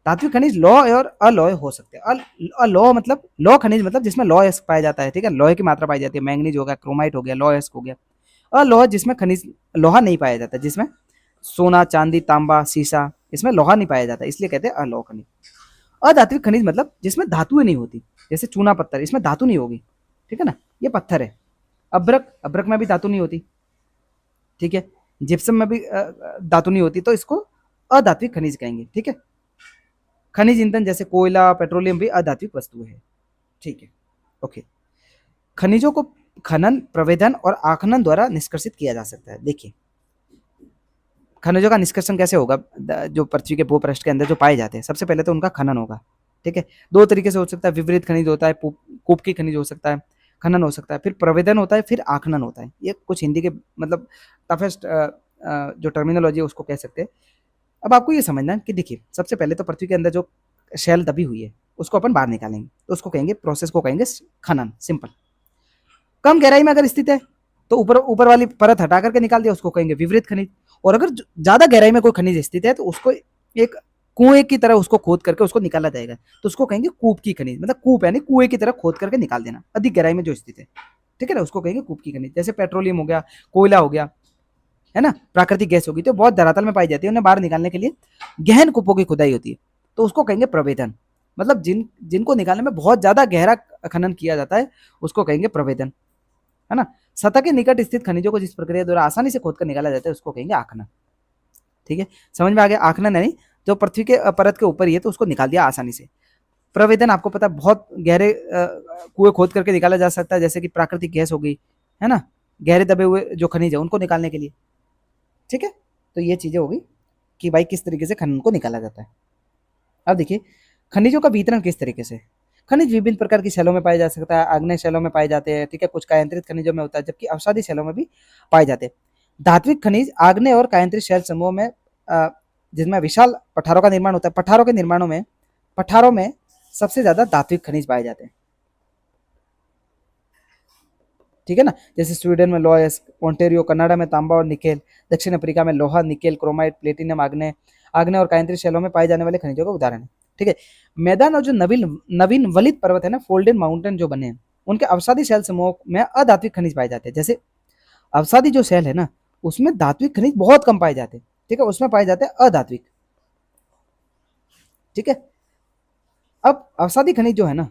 धात्विक खनिज लौह और अलोह हो सकते हैं। अलोह मतलब लौह खनिज मतलब जिसमें लौह अयस्क पाया जाता है। ठीक है, लोहे की मात्रा पाई जाती है, मैंगनीज हो गया, क्रोमाइट हो गया, लौह अयस्क हो गया। अलोह जिसमें खनिज लोहा नहीं पाया जाता, जिसमें सोना, चांदी, तांबा, सीसा, इसमें लोहा नहीं पाया जाता, इसलिए कहते हैं अलोह खनिज। अधात्विक खनिज मतलब जिसमें धातुएं नहीं होती, जैसे चूना पत्थर, इसमें धातु नहीं होगी। ठीक है ना, ये पत्थर है। अभ्रक, अभ्रक में भी धातु नहीं होती। ठीक है, जिप्सम में भी धातु नहीं होती, तो इसको अधात्विक खनिज कहेंगे। ठीक है। खनिज ईंधन जैसे कोयला, पेट्रोलियम भी अधात्विक वस्तु है। ठीक है। ओके। खनिजों को खनन, प्रवेदन और आखनन द्वारा निष्कर्षित किया जा सकता है। देखिए खनिजों का निष्कर्षण कैसे होगा? जो पृथ्वी के भूपृष्ठ के अंदर जो पाए जाते हैं, सबसे पहले तो उनका खनन होगा। ठीक है, 2 तरीके से हो सकता है। विपरीत खनिज होता है, कूपकी खनिज हो सकता है। खनन हो सकता है, फिर प्रवेदन होता है, फिर आखनन होता है। ये कुछ हिंदी के मतलब टफेस्ट जो टर्मिनोलॉजी है उसको कह सकते हैं। अब आपको ये समझना है कि देखिए, सबसे पहले तो पृथ्वी के अंदर जो शेल दबी हुई है उसको अपन बाहर निकालेंगे, तो उसको कहेंगे, प्रोसेस को कहेंगे खनन, सिंपल। कम गहराई में अगर स्थित है तो ऊपर ऊपर वाली परत हटा करके निकाल दिया, उसको कहेंगे विवृत खनिज। और अगर ज्यादा गहराई में कोई खनिज स्थित है तो उसको एक कुएं की तरह उसको खोद करके उसको निकाला जाएगा, तो उसको कहेंगे कूप की खनिज, मतलब कूप यानी कुएं की तरह खोद करके निकाल देना, अधिक गहराई में जो स्थित है, ठीक है ना, उसको कहेंगे कूप की खनिज। जैसे पेट्रोलियम हो गया, कोयला हो गया, है ना, प्राकृतिक गैस होगी, तो बहुत धरातल में पाई जाती है, उन्हें बाहर निकालने के लिए गहन कूपों की खुदाई होती है, तो उसको कहेंगे प्रवेदन। मतलब जिनको निकालने में बहुत ज्यादा गहरा खनन किया जाता है उसको कहेंगे प्रवेदन, है ना। सतह के निकट स्थित खनिजों को जिस प्रक्रिया द्वारा आसानी से खोदकर निकाला जाता है उसको कहेंगे आखनन। ठीक है, समझ में आ गया। आखनन यानी जो पृथ्वी के परत के ऊपर ही है तो उसको निकाल दिया आसानी से। प्रवेदन आपको पता है बहुत गहरे कुएं खोद करके निकाला जा सकता है, जैसे कि प्राकृतिक गैस हो गई, है ना, गहरे दबे हुए जो खनिज है उनको निकालने के लिए। ठीक है, तो ये चीजें होगी कि भाई किस तरीके से खनन को निकाला जाता है। अब देखिए खनिजों का वितरण किस तरीके से। खनिज विभिन्न प्रकार की शैलों में पाया जा सकता है, आग्नेय शैलों में पाए जाते हैं, ठीक है, कुछ कायांतरित खनिजों में होता है, जबकि अवसादी शैलों में भी पाए जाते हैं। धात्विक खनिज आग्नेय और कायांतरित शैल समूह में जिसमें विशाल पठारों का निर्माण होता है, पठारों में सबसे ज्यादा धात्विक खनिज पाए जाते हैं। ठीक है ना, जैसे स्वीडन में लोयस, ओंटेरियो कनाडा में तांबा और निकेल, दक्षिण अफ्रीका में लोहा, निकेल, क्रोमाइट, प्लेटिनम, आग्नेय और कायांतरित शैलों में पाए जाने वाले खनिजों का उदाहरण है। ठीक है, मैदान और जो नवीन नवीन वलित पर्वत है ना, फोल्डेड माउंटेन जो बने हैं, उनके अवसादी शैल समूह में अधात्विक खनिज पाए जाते हैं। जैसे अवसादी जो शैल है ना उसमें धात्विक खनिज बहुत कम पाए जाते हैं, ठीक है, उसमें पाए जाते हैं अधात्विक। ठीक है, अब अवसादी खनिज जो है ना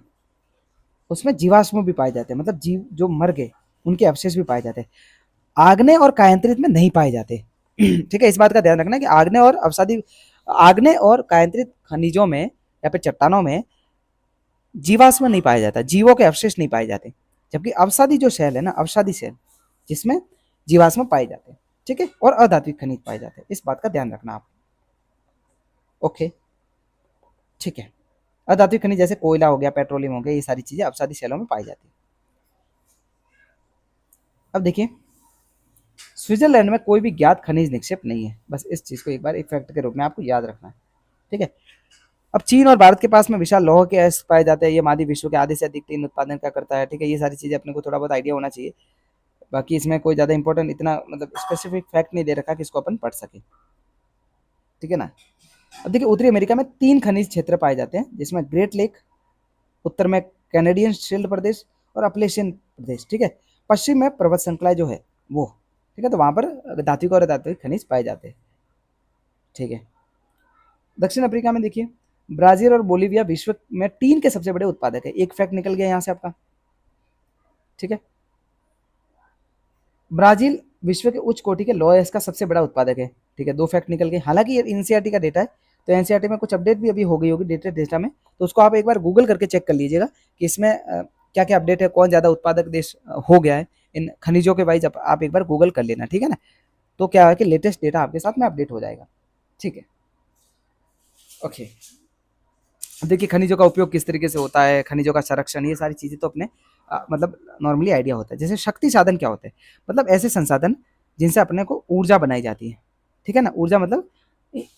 उसमें जीवाश्म भी पाए जाते हैं, मतलब जीव जो मर गए उनके अवशेष भी पाए जाते हैं, आग्नेय और कायांतरित में नहीं पाए जाते। ठीक है, इस बात का ध्यान रखना कि आग्नेय और कायांतरित खनिजों में या फिर चट्टानों में जीवाश्म नहीं पाया जाता, जीवों के अवशेष नहीं पाए जाते, जबकि अवसादी जो शैल है ना, अवसादी शैल जिसमें जीवाश्म पाए जाते हैं, ठीक है, और अधात्विक खनिज पाए जाते हैं, इस बात का ध्यान रखना आप। ओके, ठीक है, अधात्विक खनिज जैसे कोयला हो गया, पेट्रोलियम हो गया, ये सारी चीजें अवसादी शैलों में पाई जाती है। अब देखिए स्विट्जरलैंड में कोई भी ज्ञात खनिज निक्षेप नहीं है, बस इस चीज को एक बार एक फैक्ट के रूप में आपको याद रखना है। ठीक है, अब चीन और भारत के पास में विशाल लौह के अयस्क पाए जाते हैं, ये मादी विश्व के आधे से अधिक टीन उत्पादन का करता है। ठीक है, ये सारी चीजें अपने को थोड़ा बहुत आइडिया होना चाहिए, बाकी इसमें कोई ज्यादा इंपॉर्टेंट इतना मतलब स्पेसिफिक फैक्ट नहीं दे रखा कि इसको अपन पढ़ सके। ठीक है ना, अब देखिए उत्तरी अमेरिका में 3 खनिज क्षेत्र पाए जाते हैं, जिसमें ग्रेट लेक, उत्तर में कैनेडियन शील्ड प्रदेश और अपलेशियन प्रदेश। ठीक है, पश्चिम में पर्वत श्रृंखला जो है वो, ठीक है, तो वहां पर धात्विक और अधात्विक खनिज पाए जाते हैं। ठीक है, दक्षिण अफ्रीका में देखिए ब्राजील और बोलीविया विश्व में टीन के सबसे बड़े उत्पादक है। एक फैक्ट निकल गया यहाँ से आपका। ठीक है, ब्राजील विश्व के उच्च कोटि के लौह अयस्क का सबसे बड़ा उत्पादक है। ठीक है, 2 फैक्ट निकल गए। हालांकि ये एनसीईआरटी का डेटा है, तो एनसीईआरटी में कुछ अपडेट भी अभी हो गई होगी डेटा में, तो उसको आप एक बार गूगल करके चेक कर लीजिएगा कि इसमें क्या क्या अपडेट है, कौन ज्यादा उत्पादक देश हो गया है इन खनिजों के वाइज, आप एक बार गूगल कर लेना। ठीक है ना, तो क्या है कि लेटेस्ट डेटा आपके साथ में अपडेट हो जाएगा। ठीक है, ओके, देखिए खनिजों का उपयोग किस तरीके से होता है, खनिजों का संरक्षण, ये सारी चीजें तो अपने मतलब नॉर्मली आइडिया होता है। जैसे शक्ति साधन क्या होते हैं, मतलब ऐसे संसाधन जिनसे अपने को ऊर्जा बनाई जाती है। ठीक है ना, ऊर्जा मतलब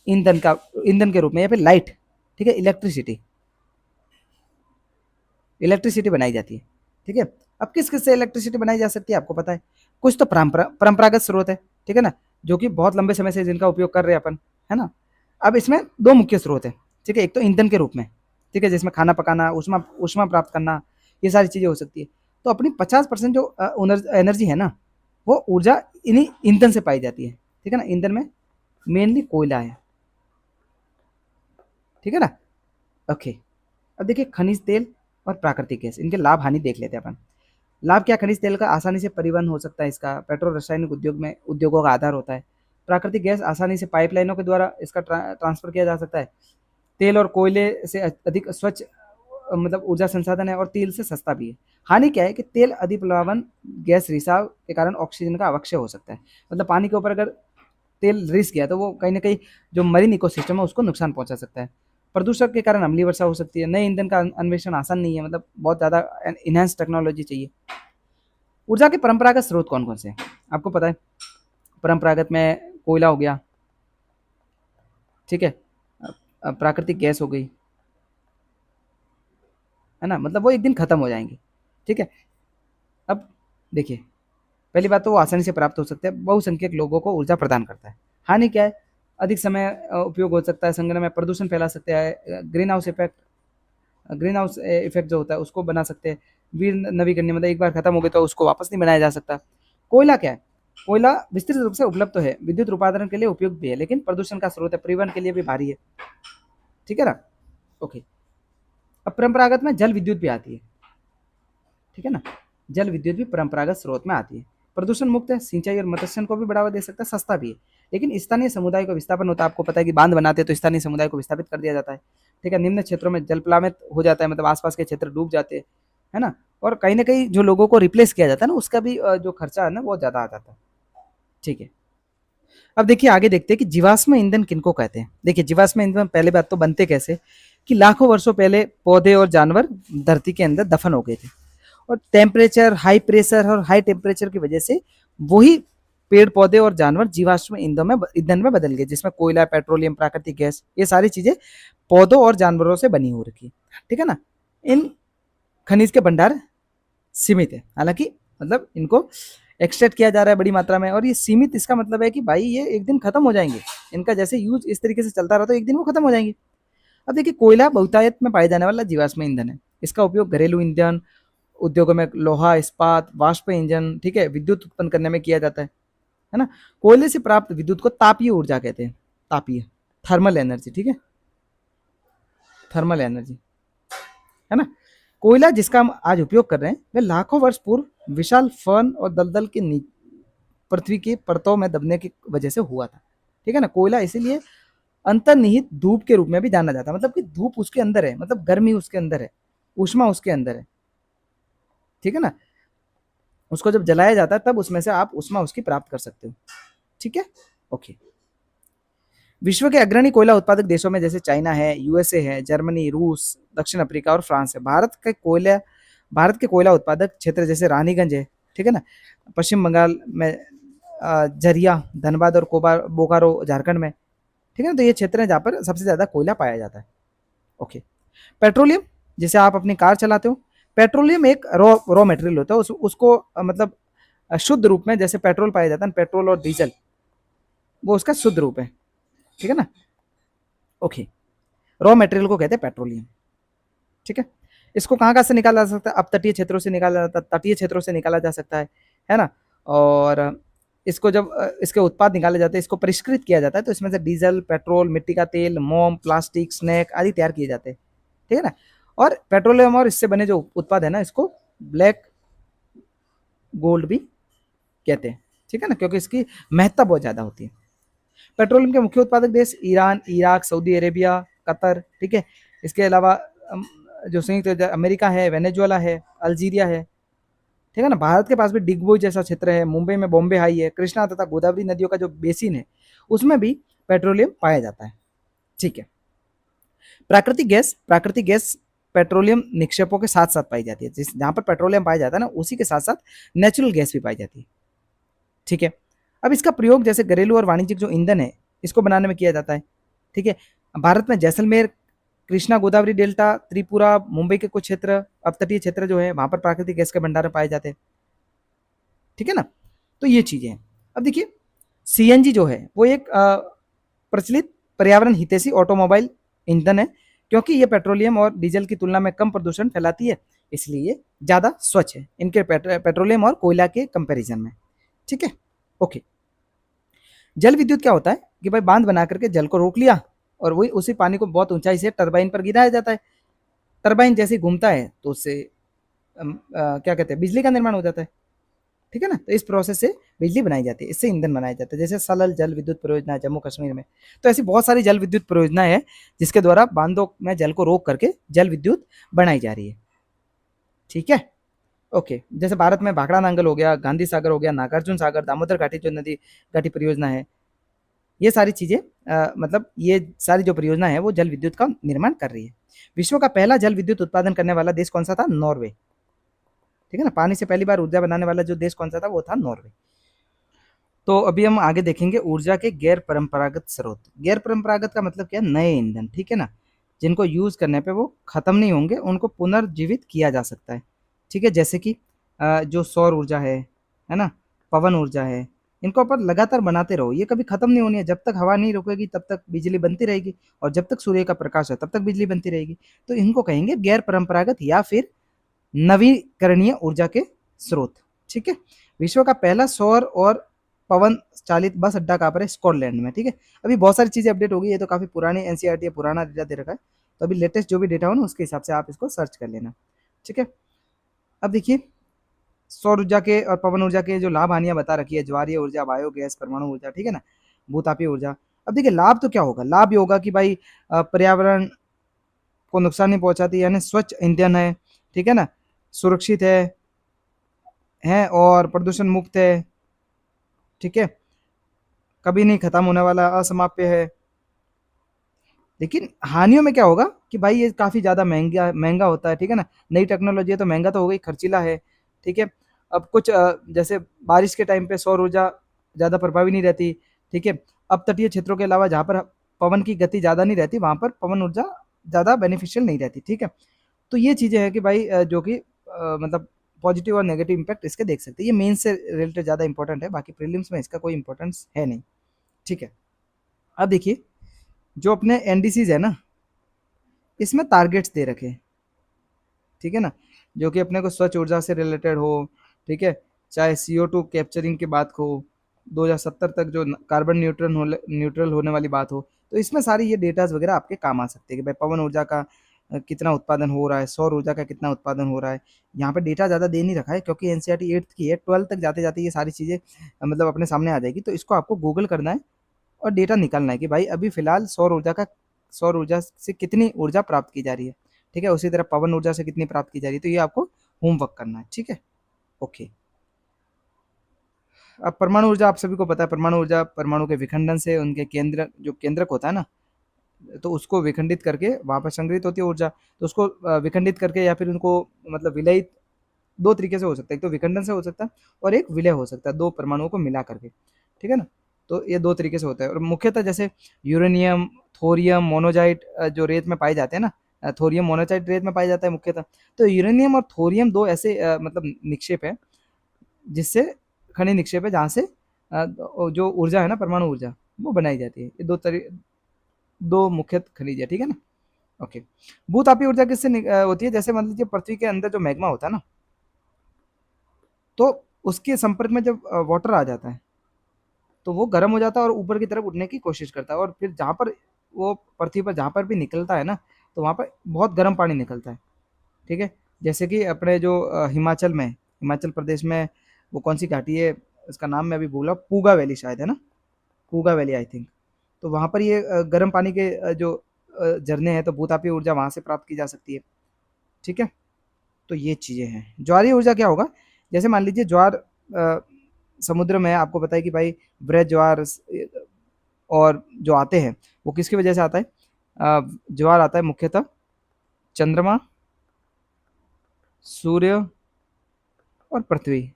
ईंधन के रूप में या फिर लाइट, ठीक है, इलेक्ट्रिसिटी बनाई जाती है। ठीक है, अब किस किस से इलेक्ट्रिसिटी बनाई जा सकती है आपको पता है। कुछ तो परंपरागत स्रोत है, ठीक है ना, जो कि बहुत लंबे समय से जिनका उपयोग कर रहे हैं अपन, है ना। अब इसमें 2 मुख्य स्रोत है, ठीक है, एक तो ईंधन के रूप में, ठीक है, जिसमें खाना पकाना, ऊष्मा प्राप्त करना, ये सारी चीजें हो सकती है। तो अपनी 50% जो एनर्जी है ना वो ऊर्जा इन्हीं ईंधन से पाई जाती है। ठीक है ना, ईंधन में मेनली कोयला है। ठीक है ना, ओके, अब देखिए खनिज तेल और प्राकृतिक गैस, इनके लाभ हानि देख लेते हैं अपन। लाभ क्या, खनिज तेल का आसानी से परिवहन हो सकता है, इसका पेट्रोल रासायनिक उद्योगों का आधार होता है। प्राकृतिक गैस आसानी से पाइपलाइनों के द्वारा इसका ट्रांसफर किया जा सकता है। तेल और कोयले से अधिक स्वच्छ मतलब ऊर्जा संसाधन है और तेल से सस्ता भी है। हानि क्या है कि तेल अधिप्लावन गैस रिसाव के कारण ऑक्सीजन का अवक्षय हो सकता है, मतलब पानी के ऊपर अगर तेल रिस गया तो वो कहीं ना कहीं जो मरीन इकोसिस्टम है उसको नुकसान पहुंचा सकता है। प्रदूषण के कारण अम्लीय वर्षा हो सकती है। नए ईंधन का अन्वेषण आसान नहीं है, मतलब बहुत ज़्यादा इनहेंस टेक्नोलॉजी चाहिए। ऊर्जा के परंपरागत स्रोत कौन कौन से हैं? आपको पता है परंपरागत में कोयला हो गया, ठीक है, प्राकृतिक गैस हो गई, है ना, मतलब वो एक दिन खत्म हो जाएंगे, ठीक है। अब देखिए, पहली बात तो वो आसानी से प्राप्त हो सकते हैं, बहुसंख्यक लोगों को ऊर्जा प्रदान करता है। हानि क्या है? अधिक समय उपयोग हो सकता है, संग्रह में प्रदूषण फैला सकता है, ग्रीन हाउस इफेक्ट जो होता है उसको बना सकते हैं, वीर नवीकरणीय मतलब एक बार खत्म हो गए तो उसको वापस नहीं बनाया जा सकता। कोयला क्या है? कोयला विस्तृत रूप से उपलब्ध तो है, विद्युत उत्पादन के लिए उपयुक्त भी है, लेकिन प्रदूषण का स्रोत है, परिवहन के लिए भी भारी है, ठीक है ना। ओके, अब परंपरागत में जल विद्युत भी आती है, ठीक है ना, जल विद्युत भी परंपरागत स्रोत में आती है, प्रदूषण मुक्त है, सिंचाई और मत्स्य को भी बढ़ावा दे सकता है, सस्ता भी है, लेकिन स्थानीय समुदाय को विस्थापन होता है। आपको पता है कि बांध बनाते हैं तो स्थानीय समुदाय को विस्थापित कर दिया जाता है, ठीक है। निम्न क्षेत्रों में जल प्लावित हो जाता है, मतलब आसपास के क्षेत्र डूब जाते हैं, है ना। और कहीं ना कहीं जो लोगों को रिप्लेस किया जाता है ना, उसका भी जो खर्चा है ना वो ज्यादा आ जाता है, ठीक है। अब देखिए आगे देखते हैं कि जीवाश्म ईंधन किनको कहते हैं। देखिए जीवाश्म ईंधन पहले बात तो बनते कैसे, कि लाखों वर्षों पहले पौधे और जानवर धरती के अंदर दफन हो गए थे, और टेम्परेचर, हाई प्रेशर और हाई टेम्परेचर की वजह से वही पेड़ पौधे और जानवर जीवाश्म ईंधन में बदल गए, जिसमें कोयला, पेट्रोलियम, प्राकृतिक गैस, ये सारी चीजें पौधों और जानवरों से बनी हो रखी है, ठीक है ना। इन खनिज के भंडार सीमित है, हालांकि मतलब इनको एक्सट्रैक्ट किया जा रहा है बड़ी मात्रा में, और ये सीमित इसका मतलब है कि भाई ये एक दिन खत्म हो जाएंगे, इनका जैसे यूज इस तरीके से चलता रहा तो एक दिन वो खत्म हो जाएंगे। अब देखिए कोयला बहुतायत में पाए जाने वाला जीवाश्म ईंधन है, इसका उपयोग घरेलू ईंधन, उद्योगों में लोहा इस्पात, वाष्प इंजन, ठीक है, विद्युत उत्पन्न करने में किया जाता है ना। कोयले से प्राप्त विद्युत को तापीय ऊर्जा कहते हैं, तापीय, थर्मल एनर्जी, ठीक है, थर्मल एनर्जी, है ना। कोयला जिसका हम आज उपयोग कर रहे हैं वह लाखों वर्ष पूर्व विशाल फर्न और दलदल के पृथ्वी की परतों में दबने की वजह से हुआ था, ठीक है ना। कोयला इसीलिए अंतर्निहित धूप के रूप में भी जाना जाता है, मतलब कि धूप उसके अंदर है, मतलब गर्मी उसके अंदर है, ऊष्मा उसके अंदर है, ठीक है ना। उसको जब जलाया जाता है तब उसमें से आप ऊष्मा उसकी प्राप्त कर सकते हो, ठीक है। ओके, विश्व के अग्रणी कोयला उत्पादक देशों में जैसे चाइना है, यूएसए है, जर्मनी, रूस, दक्षिण अफ्रीका और फ्रांस है। भारत के कोयला उत्पादक क्षेत्र जैसे रानीगंज है, ठीक है ना, पश्चिम बंगाल में, झरिया, धनबाद और बोकारो झारखंड में, ठीक है ना। तो ये क्षेत्र है जहाँ पर सबसे ज्यादा कोयला पाया जाता है। ओके, पेट्रोलियम, जैसे आप अपनी कार चलाते हो, पेट्रोलियम एक रॉ मटेरियल होता है, उसको मतलब शुद्ध रूप में जैसे पेट्रोल पाया जाता है, पेट्रोल और डीजल, वो उसका शुद्ध रूप है, ठीक है ना। ओके, रॉ मटेरियल को कहते हैं पेट्रोलियम, ठीक है। इसको कहाँ कहाँ से निकाला जा सकता है? अब तटीय क्षेत्रों से निकाला जाता है, तटीय क्षेत्रों से निकाला जा सकता है ना। और इसको जब इसके उत्पाद निकाले जाते हैं, इसको परिष्कृत किया जाता है, तो इसमें से डीजल, पेट्रोल, मिट्टी का तेल, मोम, प्लास्टिक, स्नैक आदि तैयार किए जाते हैं, ठीक है ना। और पेट्रोलियम और इससे बने जो उत्पाद है ना, इसको ब्लैक गोल्ड भी कहते हैं, ठीक है ना, क्योंकि इसकी महत्ता बहुत ज्यादा होती है। पेट्रोलियम के मुख्य उत्पादक देश Iran, Iraq, Saudi Arabia, Qatar, ठीक है। इसके अलावा जो संयुक्त अमेरिका है, वेनेजुएला है, अल्जीरिया है, ठीक है ना। भारत के पास भी डिगबोई जैसा क्षेत्र है, मुंबई में बॉम्बे हाई है, कृष्णा तथा गोदावरी नदियों का जो बेसिन है उसमें भी पेट्रोलियम पाया जाता है, ठीक है। प्राकृतिक गैस पेट्रोलियम निक्षेपों के साथ साथ पाई जाती है, जिस जहां पर पेट्रोलियम पाया जाता है ना, उसी के साथ साथ नेचुरल गैस भी पाई जाती है, ठीक है। अब इसका प्रयोग जैसे घरेलू और वाणिज्यिक जो ईंधन है इसको बनाने में किया जाता है, ठीक है। भारत में जैसलमेर, कृष्णा गोदावरी डेल्टा, त्रिपुरा, मुंबई के कुछ क्षेत्र, अपतटीय क्षेत्र जो है वहां पर प्राकृतिक गैस के भंडार पाए जाते हैं, ठीक है ना। तो ये चीजें हैं। अब देखिए सीएनजी जो है वो एक प्रचलित पर्यावरण हितैषी ऑटोमोबाइल ईंधन है, क्योंकि ये पेट्रोलियम और डीजल की तुलना में कम प्रदूषण फैलाती है, इसलिए ये ज्यादा स्वच्छ है इनके पेट्रोलियम और कोयला के कंपैरिजन में, ठीक है। ओके, जल विद्युत क्या होता है कि भाई बांध बना करके जल को रोक लिया और वही उसी पानी को बहुत ऊंचाई से टरबाइन पर गिराया जाता है, टरबाइन जैसे घूमता है तो उससे क्या कहते हैं, बिजली का निर्माण हो जाता है, ठीक है ना। तो इस प्रोसेस से बिजली बनाई जाती है, इससे ईंधन बनाया जाता है, जैसे सलल जल विद्युत परियोजना है जम्मू कश्मीर में। तो ऐसी बहुत सारी जल विद्युत परियोजना है जिसके द्वारा बांधों में जल को रोक करके जल विद्युत बनाई जा रही है, ठीक है। ओके, जैसे भारत में भाखड़ा नांगल हो गया, गांधी सागर हो गया, नागार्जुन सागर, दामोदर घाटी जो नदी घाटी परियोजना है, ये सारी चीजें मतलब ये सारी जो परियोजना है वो जल विद्युत का निर्माण कर रही है। विश्व का पहला जल विद्युत उत्पादन करने वाला देश कौन सा था? नॉर्वे, ठीक है ना। पानी से पहली बार ऊर्जा बनाने वाला जो देश कौन सा था, वो था नॉर्वे। तो अभी हम आगे देखेंगे ऊर्जा के गैर परंपरागत स्रोत। गैर परंपरागत का मतलब क्या है, नए ईंधन, ठीक है ना, जिनको यूज करने पे वो खत्म नहीं होंगे, उनको पुनर्जीवित किया जा सकता है। ठीक है, जैसे कि जो सौर ऊर्जा है ना, पवन ऊर्जा है, इनको अपन लगातार बनाते रहो, ये कभी खत्म नहीं होनी है। जब तक हवा नहीं रुकेगी तब तक बिजली बनती रहेगी, और जब तक सूर्य का प्रकाश है तब तक बिजली बनती रहेगी। तो इनको कहेंगे गैर परंपरागत या फिर नवीकरणीय ऊर्जा के स्रोत। ठीक है। विश्व का पहला सौर और पवन चालित बस अड्डा कहाँ पर है, स्कॉटलैंड में। ठीक है। अभी बहुत सारी चीजें अपडेट हो गई, ये तो काफी पुरानी एनसीईआरटी है, पुराना डेटा दे रखा है। तो अभी लेटेस्ट जो भी डेटा हो ना, उसके हिसाब से आप इसको सर्च कर लेना। ठीक है। अब देखिए, सौर ऊर्जा के और पवन ऊर्जा के जो लाभ हानियां बता रखी है, ज्वारीय ऊर्जा, बायोगैस, परमाणु ऊर्जा, ठीक है ना, भूतापीय ऊर्जा। अब देखिए लाभ तो क्या होगा, लाभ ये होगा कि भाई पर्यावरण को नुकसान नहीं पहुंचाती, यानी स्वच्छ ईंधन है, ठीक है ना, सुरक्षित है और प्रदूषण मुक्त है। ठीक है, कभी नहीं खत्म होने वाला, असमाप्य है। लेकिन हानियों में क्या होगा कि भाई ये काफ़ी ज़्यादा महंगा महंगा होता है, ठीक है ना, नई टेक्नोलॉजी है तो महंगा तो हो गई, खर्चीला है। ठीक है। अब कुछ जैसे बारिश के टाइम पे सौर ऊर्जा ज़्यादा प्रभावी नहीं रहती। ठीक है। अब तटीय क्षेत्रों के अलावा जहाँ पर पवन की गति ज़्यादा नहीं रहती, वहाँ पर पवन ऊर्जा ज़्यादा बेनिफिशियल नहीं रहती। ठीक है। तो ये चीज़ें हैं कि भाई जो कि मतलब पॉजिटिव और नेगेटिव इम्पैक्ट इसके देख सकते हैं। ये मेन से रिलेटेड ज़्यादा इंपॉर्टेंट है, बाकी प्रीलिम्स में इसका कोई इंपॉर्टेंस है नहीं। ठीक है। अब देखिए, जो अपने एनडीसीज है ना, इसमें टारगेट्स दे रखे हैं, ठीक है ना, जो कि अपने को स्वच्छ ऊर्जा से रिलेटेड हो। ठीक है। चाहे CO2 कैप्चरिंग की बात हो, 2070 तक जो कार्बन न्यूट्रल होने वाली बात हो, तो इसमें सारी ये डेटाज वगैरह आपके काम आ सकते हैं कि भाई पवन ऊर्जा का कितना उत्पादन हो रहा है, सौर ऊर्जा का कितना उत्पादन हो रहा है। यहाँ पे डेटा ज़्यादा दे नहीं रखा है, क्योंकि एनसीईआरटी 8th की है, 12th तक जाते जाते ये सारी चीज़ें मतलब अपने सामने आ जाएगी। तो इसको आपको गूगल करना है और डेटा निकालना है कि भाई अभी फिलहाल सौर ऊर्जा से कितनी ऊर्जा प्राप्त की जा रही है। ठीक है। उसी तरह पवन ऊर्जा से कितनी प्राप्त की जा रही है, तो ये आपको होमवर्क करना है। ठीक है। ओके। अब परमाणु ऊर्जा आप सभी को पता है, परमाणु ऊर्जा परमाणु के विखंडन से उनके केंद्र जो केंद्रक होता है ना, तो उसको विखंडित करके वहाँ पर संग्रहित होती है ऊर्जा। तो उसको विखंडित करके या फिर उनको मतलब विलयित, दो तरीके से हो सकता है, एक तो विखंडन से हो सकता है और एक विलय हो सकता है, दो परमाणुओं को मिला करके। ठीक है ना। तो ये दो तरीके से होता है, और मुख्यतः जैसे यूरेनियम, थोरियम, मोनोजाइट जो रेत में पाए जाते हैं ना, थोरियम मोनोजाइट रेत में पाया जाता है मुख्यतः। तो यूरेनियम और थोरियम दो ऐसे मतलब निक्षेप है, जिससे खनिज निक्षेप है जहाँ से जो ऊर्जा है ना, परमाणु ऊर्जा, वो बनाई जाती है। ये दो मुख्य खनिज है। ठीक है ना। ओके। भूतापीय ऊर्जा किससे होती है, जैसे मान लीजिए पृथ्वी के अंदर जो मैग्मा होता है ना, तो उसके संपर्क में जब वाटर आ जाता है, तो वो गर्म हो जाता है और ऊपर की तरफ उठने की कोशिश करता है, और फिर जहाँ पर वो पृथ्वी पर जहाँ पर भी निकलता है ना, तो वहाँ पर बहुत गर्म पानी निकलता है। ठीक है। जैसे कि अपने जो हिमाचल प्रदेश में वो कौन सी घाटी है, उसका नाम मैं अभी भूला, पूगा वैली शायद, है ना, पूगा वैली आई थिंक। तो वहाँ पर ये गर्म पानी के जो झरने हैं, तो भूतापीय ऊर्जा वहाँ से प्राप्त की जा सकती है। ठीक है। तो ये चीज़ें हैं। ज्वारीय ऊर्जा क्या होगा, जैसे मान लीजिए ज्वार समुद्र में, आपको पता है कि भाई वृहद ज्वार और जो आते हैं, वो किसकी वजह से आता है, ज्वार आता है मुख्यतः चंद्रमा, सूर्य और पृथ्वी,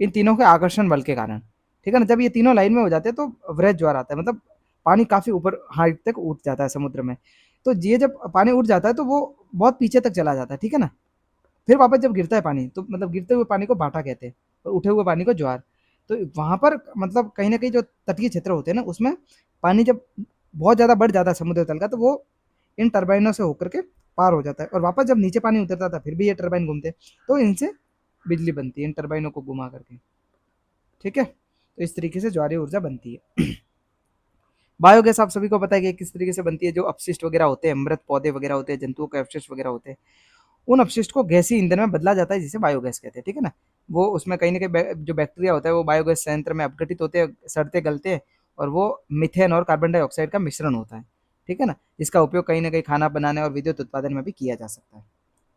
इन तीनों के आकर्षण बल के कारण। ठीक है ना। जब ये तीनों लाइन में हो जाते हैं तो वृहद ज्वार आता है, मतलब पानी काफ़ी ऊपर हाइट तक उठ जाता है समुद्र में। तो ये जब पानी उठ जाता है तो वो बहुत पीछे तक चला जाता है। ठीक है ना। फिर वापस जब गिरता है पानी, तो मतलब गिरते हुए पानी को भाटा कहते हैं और उठे हुए पानी को ज्वार। तो वहाँ पर मतलब कहीं न कहीं जो तटीय क्षेत्र होते हैं ना, उसमें पानी जब बहुत ज़्यादा बढ़ जाता है समुद्र तल का, तो वो इन टरबाइनों से होकर के पार हो जाता है, और वापस जब नीचे पानी उतरता था फिर भी ये टरबाइन घूमते हैं, तो इनसे बिजली बनती है इन टरबाइनों को घुमा करके। ठीक है। तो इस तरीके से ज्वारीय ऊर्जा बनती है। बायोगैस आप सभी को पता है कि किस तरीके से बनती है, जो अपशिष्ट वगैरह होते हैं, मृत पौधे वगैरह होते हैं, जंतुओं के अवशिष्ट वगैरह होते हैं, उन अपशिष्ट को गैसीय ईंधन में बदला जाता है, जिसे बायोगैस कहते हैं। ठीक है ना। वो उसमें कहीं ना कहीं जो बैक्टीरिया होता है वो बायोगैस संयंत्र में अपघटित होते हैं, सड़ते गलते हैं, और वो मिथेन और कार्बन डाइऑक्साइड का मिश्रण होता है। ठीक है ना। जिसका उपयोग कहीं ना कहीं खाना बनाने और विद्युत उत्पादन में भी किया जा सकता है।